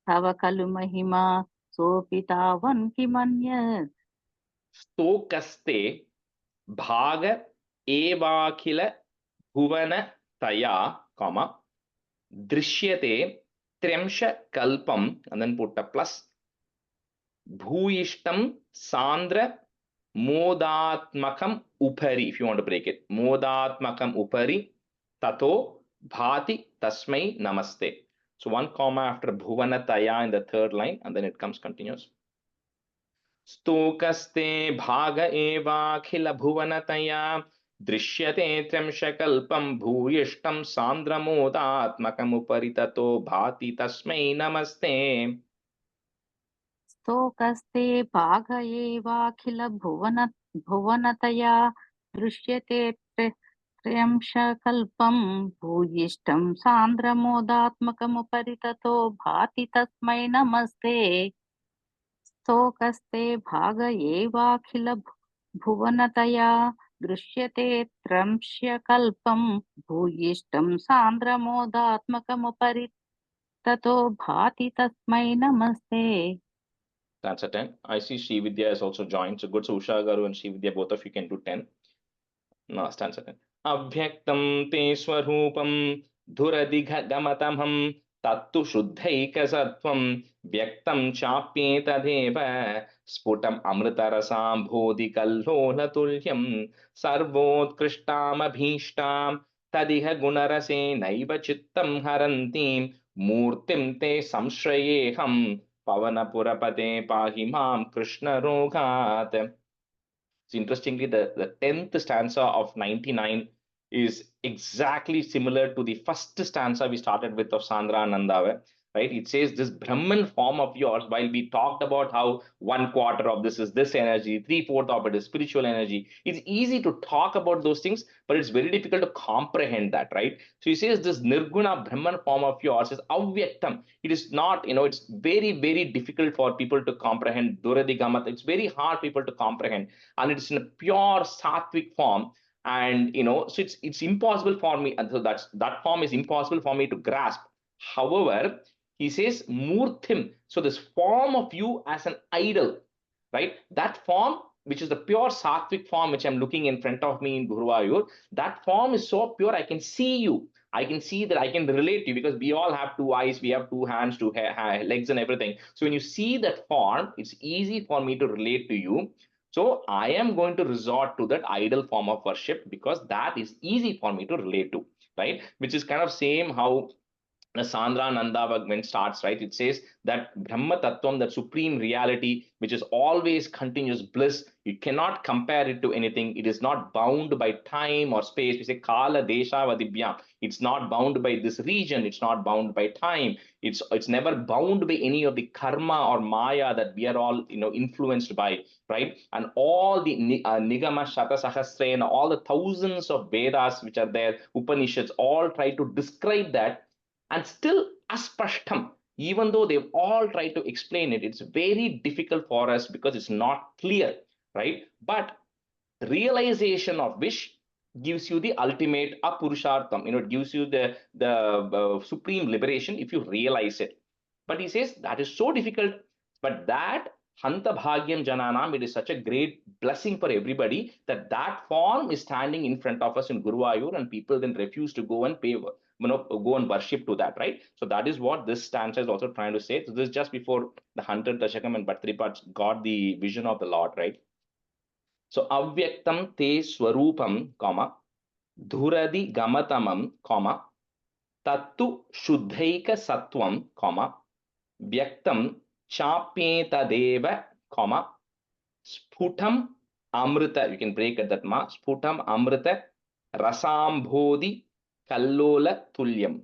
तव खलु महिमा सोऽपि तावन् किमन्यत् स्तोकस्ते भाग एवाखिल भुवन तया comma दृश्यते त्र्यंश कल्पम and then put a plus भूयिष्टम सांद्र मोदात्मकम उपरि if you want to break it मोदात्मकम उपरि ततो भाति तस्मै नमस्ते. So one comma after bhuvanataya in the third line and then it comes continuous. स्तोकस्ते भाग एवाखिल भुवनतया दृश्यते त्र्यंशकल्पं भूयिष्ठं सान्द्रमोदात्मकमुपरि ततो भाति तस्मै नमस्ते. स्तोकस्ते भाग एवाखिल भुवनतया दृश्यते त्र्यंशकल्पं भूयिष्ठं सान्द्रमोदात्मकमुपरि ततो भाति तस्मै नमस्ते. स्तोकस्ते भाग एवाखिल भुवनतया दृश्यते त्र्यंशकल्पं भूयिष्ठं सान्द्रमोदात्मकमुपरि ततो भाति तस्मै नमस्ते. That's a 10. I see Sri Vidya is also joined. So good. So Usha Garu and Sri Vidya, both of you can do 10. No, stanza 10. Abhyaktam te swarupam dhuradighamatamham tattu shuddhaikasatvam vyaktam chapyetadeva sputam amritarasam bodhi kallolatulhyam sarvotkristam abhishtam tadiha gunarase naiva chittam harantim murtim te samshrayeham pavanapurapate pahi mam krishna rogat. So interestingly, the 10th stanza of 99 is exactly similar to the first stanza we started with of Sandra Nandava, right? It says this Brahman form of yours, while we talked about how 1/4 of this is this energy, 3/4 of it is spiritual energy. It's easy to talk about those things, but it's very difficult to comprehend that, right? So he says this Nirguna Brahman form of yours is avyaktam. It is not, it's very, very difficult for people to comprehend. Duradigamat, it's very hard people to comprehend. And it's in a pure sattvic form. And so it's impossible for me, and so that form is impossible for me to grasp. However, he says murthim, so this form of you as an idol, right? That form, which is the pure sattvic form, which I'm looking in front of me in Guruvayur, that form is so pure, I can see you. I can see that I can relate to you, because we all have two eyes, we have two hands, two legs and everything. So when you see that form, it's easy for me to relate to you. So I am going to resort to that idol form of worship, because that is easy for me to relate to, right? Which is kind of same how the Sandra Nandavagman starts, right? It says that Brahma Tattvam, that supreme reality, which is always continuous bliss, you cannot compare it to anything. It is not bound by time or space. We say Kala Desha Vadibhyam. It's not bound by this region. It's not bound by time. It's never bound by any of the karma or maya that we are all influenced by, right? And all the Nigama Shata Sahasra and all the thousands of Vedas which are there, Upanishads, all try to describe that. And still aspashtam, even though they've all tried to explain it, it's very difficult for us because it's not clear, right? But realization of which gives you the ultimate apurushartham. It gives you the supreme liberation if you realize it. But he says that is so difficult, but that Hanta Bhagyam Jananam, it is such a great blessing for everybody that form is standing in front of us in Guruvayur, and people then refuse to go and go and worship to that, right? So that is what this stanza is also trying to say. So this is just before the 100th Dashakam and Bhattripat got the vision of the Lord, right? So avyaktam te swarupam, comma, dhuradi gamatamam, comma, tattu shuddhaika sattvam, comma, vyaktam chapyetadeva, comma, sputam amrita, you can break at that ma, sputam amrita rasambodhi kallola tulyam.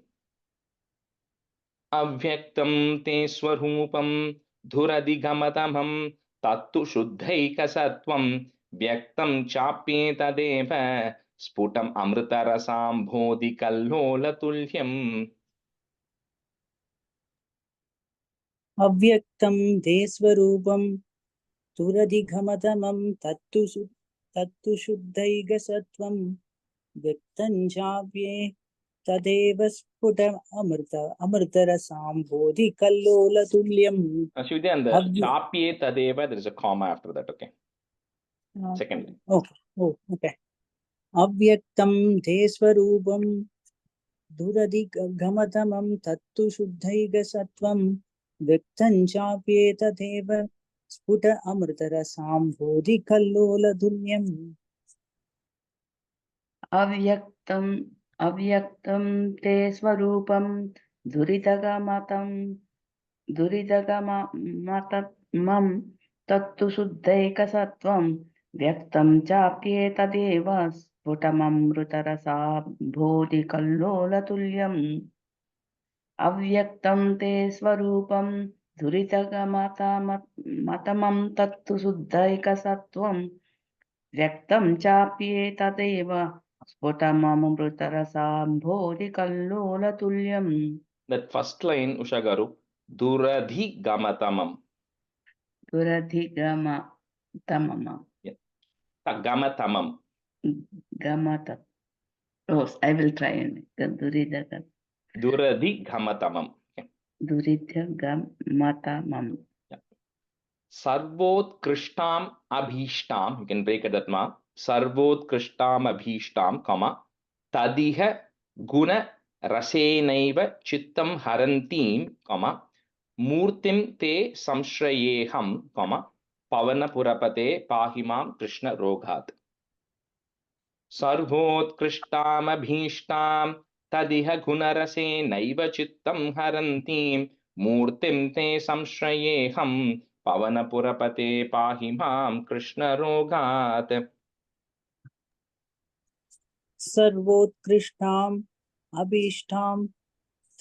Avyaktam te swarupam dhuradigamadamam tattu shuddhaikasatvam vyaktam chapyetadeva sputam amrita rasambodhi kallola tulyam. अव्यक्तं ते स्वरूपं तुरधिगमतमं तत्तु शुद्धैकसत्त्वं व्यक्तं चाप्ये तदेव स्फुट अमृतरसाम्भोधि कल्लोलतुल्यम्. Ashwini, and the chapye tadeva, there is a comma after that, okay? Second line. Okay. अव्यक्तं ते स्वरूपं दुरधिगमतमं तत्तु शुद्धैकसत्त्वं व्यक्तं चाप्येतदेव स्फुट अमृतरसाम्भोधि कल्लोलतुल्यम्. अव्यक्तं ते स्वरूपं दुरितगमतं तत्तु शुद्धैकसत्त्वं व्यक्तं चाप्येतदेव स्फुटममृतरसाम्भोधिकल्लोलतुल्यम्. अव्यक्तं ते स्वरूपं दुरितगमतं तत्तु शुद्धैकसत्त्वं व्यक्तं चाप्येतदेव स्फुटममृतरसाम्भोधिकल्लोलतुल्यम्. That first line, Usha Garu, duradhigamatamam. Duradhigamathamam. Yeah. Gamatamam. Gamata. Oh, I will try and Duradhigamatamam. Duridhagamatamam. Yeah. Sarvot krishtam abhishtam, you can break it that ma. Sarvot krishtam abhishtam, comma, tadiha guna rasenaiva chittam harantim, comma, murtim te samshrayeham, comma, pavana purapate pahimam krishna roghat. सर्वोत्कृष्टामभीष्टां तदिह गुणरसेनैव चित्तं हरन्तीं मूर्तिं ते संश्रयेऽहं पवनपुरपते पाहि मां कृष्णरोगात्. सर्वोत्कृष्टाम् अभीष्टां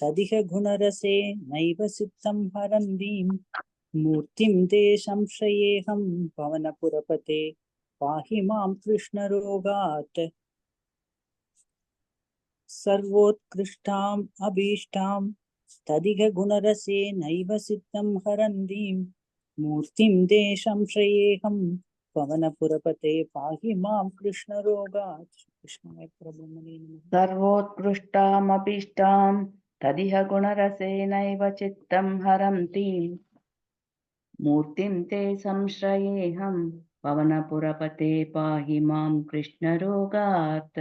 तदिह गुणरसे नैव सिद्धं हरन्तीं मूर्तिं ते संश्रयेऽहं पवनपुरपते पाहि मां कृष्णरोगात्. सर्वोत्कृष्टाम् अभीष्टां तदिह गुणरसे नैव सिद्धं हरन्तीं मूर्तिं ते संश्रयेऽहं पवनपुरपते पाहि मां कृष्णरोगात्. कृष्णाय परब्रह्मणे नमः. सर्वोत्कृष्टामभीष्टां तदिह गुणरसेनैव चित्तं हरन्तीं मूर्तिं ते संश्रयेऽहं पवनपुरपते पाहि मां कृष्णरोगात्.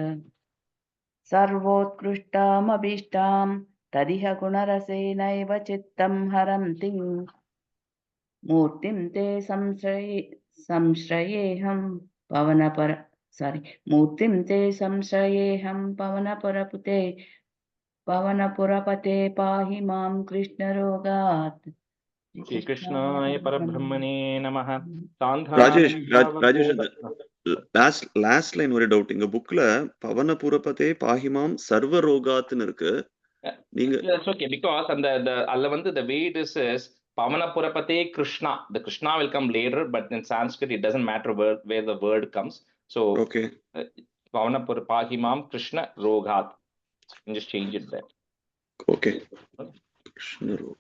सर्वोत्कृष्टामभीष्टां तदिह गुणरसेनैव चित्तं हरन्तीं मूर्तिं ते संश्रयेऽहं पवनपुरपते पाहि मां कृष्णरोगात्. श्री कृष्णाय परब्रह्मणे नमः. Rajesh, सान्धानं Rajesh, भावबोध. last line ஒரு டவுட். இங்க புக்ல பவன புரபதே பாஹிமாம் சர்வ ரோகாத்னு இருக்கு. நீங்க That's okay, because and the way it is Pavana Purapate Krishna. The Krishna will come later, but in Sanskrit it doesn't matter where the word comes. So okay. Pavana Pahimam Krishna Roghat. You can just change it there. Okay. Krishna Roga.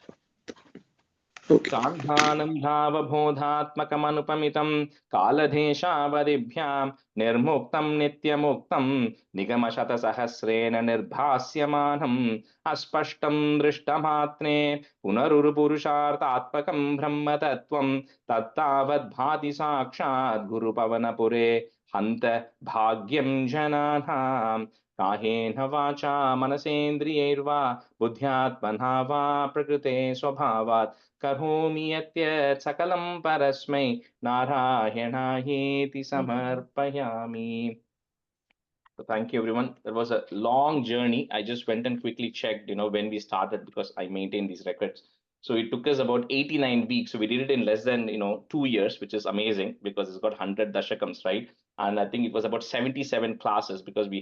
सान्धानं भावबोधात्मकमनुपमितं कालदेशावधिभ्यां निर्मुक्तं नित्यमुक्तं निगमशतसहस्रेण निर्भास्यमानम् अस्पष्टं दृष्टमात्रे पुनरुरुपुरुषार्थात्मकं ब्रह्मतत्त्वं तत्तावद्भाति साक्षात् गुरुपवनपुरे हन्त भाग्यं जनानाम् कायेन वाचा मनसेन्द्रियैर्वा बुद्ध्यात्मना वा प्रकृते स्वभावात् करोमि यत् सकलं परस्मै नारायणायेति समर्पयामि. So thank you everyone. That was a long journey. I just went and quickly checked, when we started, because I maintain these records. So it took us about 89 weeks. So we did it in less than 2 years, which is amazing because it's got 100 dashakams, right? And I think it was about 77 classes because we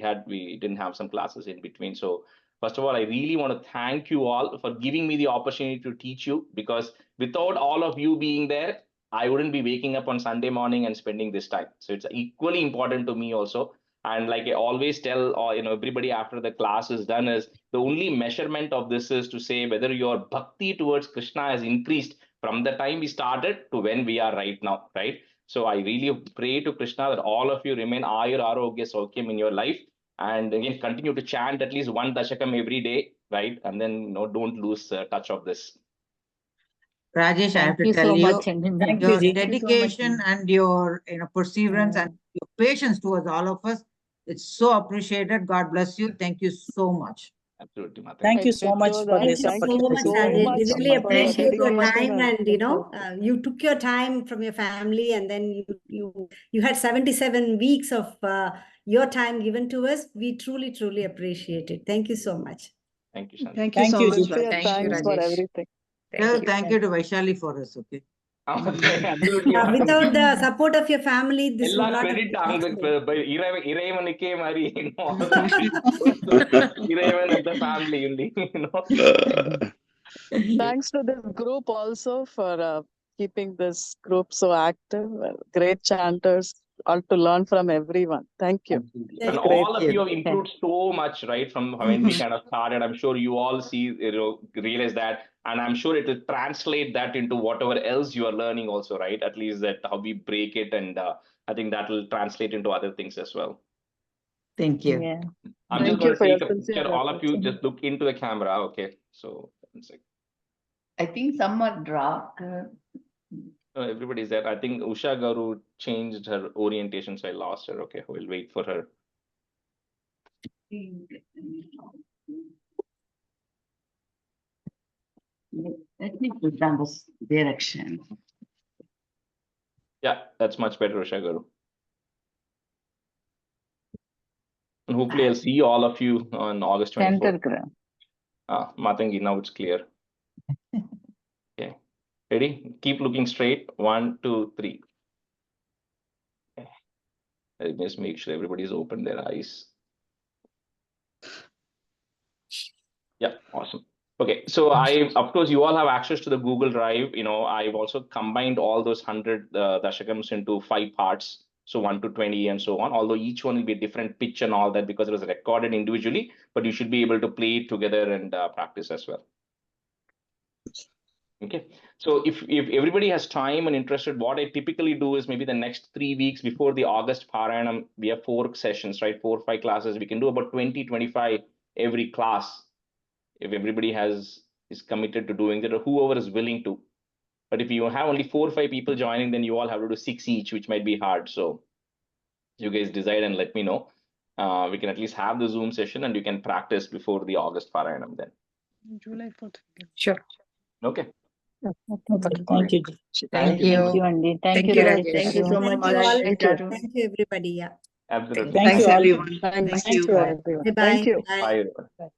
didn't have some classes in between. So first of all, I really want to thank you all for giving me the opportunity to teach you, because without all of you being there, I wouldn't be waking up on Sunday morning and spending this time. So it's equally important to me also. And like I always tell, everybody after the class is done, is the only measurement of this is to say whether your bhakti towards Krishna has increased from the time we started to when we are right now, right? So I really pray to Krishna that all of you remain Ayur Arogya Saukyam in your life, and again continue to chant at least one dashakam every day, right? And then don't lose touch of this. Rajesh, I have Thank to you tell so you, much, Ananya. Thank you, your Ji. dedication and your perseverance and your patience towards all of us, it's so appreciated. God bless you. Thank you so much. Absolutely, Mata. Thank you so much for Thank this you so much, opportunity. Rajesh. We So really much. appreciate your Thank you. time, and you took your time from your family, and then you had 77 weeks of your time given to us. We truly appreciate it. Thank you so much. Thank you, Shanti. Thank you Thank so you, much, Ji. Rajesh. Thank you, Rajesh. Thank you to Vaishali for us, okay? Absolutely. Without the support of your family, this would எல்லா not have credit been possible. இறைவனுக்கே மாதிரி இறைவன் and the family only, Thanks to this group also for keeping this group so active. Great chanters, all to learn from everyone. Thank you. And Thank all of you have improved so much, right, from when we kind of started. I'm sure you all realize that, and I'm sure it will translate that into whatever else you are learning also, right? At least that how we break it, and I think that will translate into other things as well. Thank you. Yeah. I'm Thank just you going to for your take a sincere picture. All of you efforts. just look into the camera, okay? So one second. I think some are dark. Everybody's there. I think Usha Garu changed her orientation, so I lost her. Okay, we'll wait for her. Let me put down this direction. Yeah, that's much better, Usha Garu. And hopefully I'll see all of you on August 24th. Center gram. Matangi, now it's clear. Okay, ready? Keep looking straight. 1, 2, 3. Okay. Let me just make sure everybody's opened their eyes. Yeah, awesome. Okay, so of course, you all have access to the Google Drive. I've also combined all those 100 dashakams into 5 parts. So 1 to 20 and so on, although each one will be a different pitch and all that because it was recorded individually, but you should be able to play it together and practice as well. Okay, so if everybody has time and interested, what I typically do is maybe the next 3 weeks before the August Parayanam, we have 4 sessions, right? 4 or 5 classes. We can do about 20-25 every class if everybody is committed to doing that, or whoever is willing to. But if you have only 4 or 5 people joining, then you all have to do 6 each, which might be hard. So you guys decide and let me know. We can at least have the Zoom session and you can practice before the August Parayanam then. July 4th. Sure. Okay. Thank you, Ji. Thank you. Thank you, Andy. Thank you, Rajesh. Rajesh. Thank you so Thank much. you all. Thank you. Thank you, everybody. Yeah. Absolutely. Thank you all. everyone. Thanks Thank you. to everyone. Bye-bye. Thank you. Bye. Bye, everyone.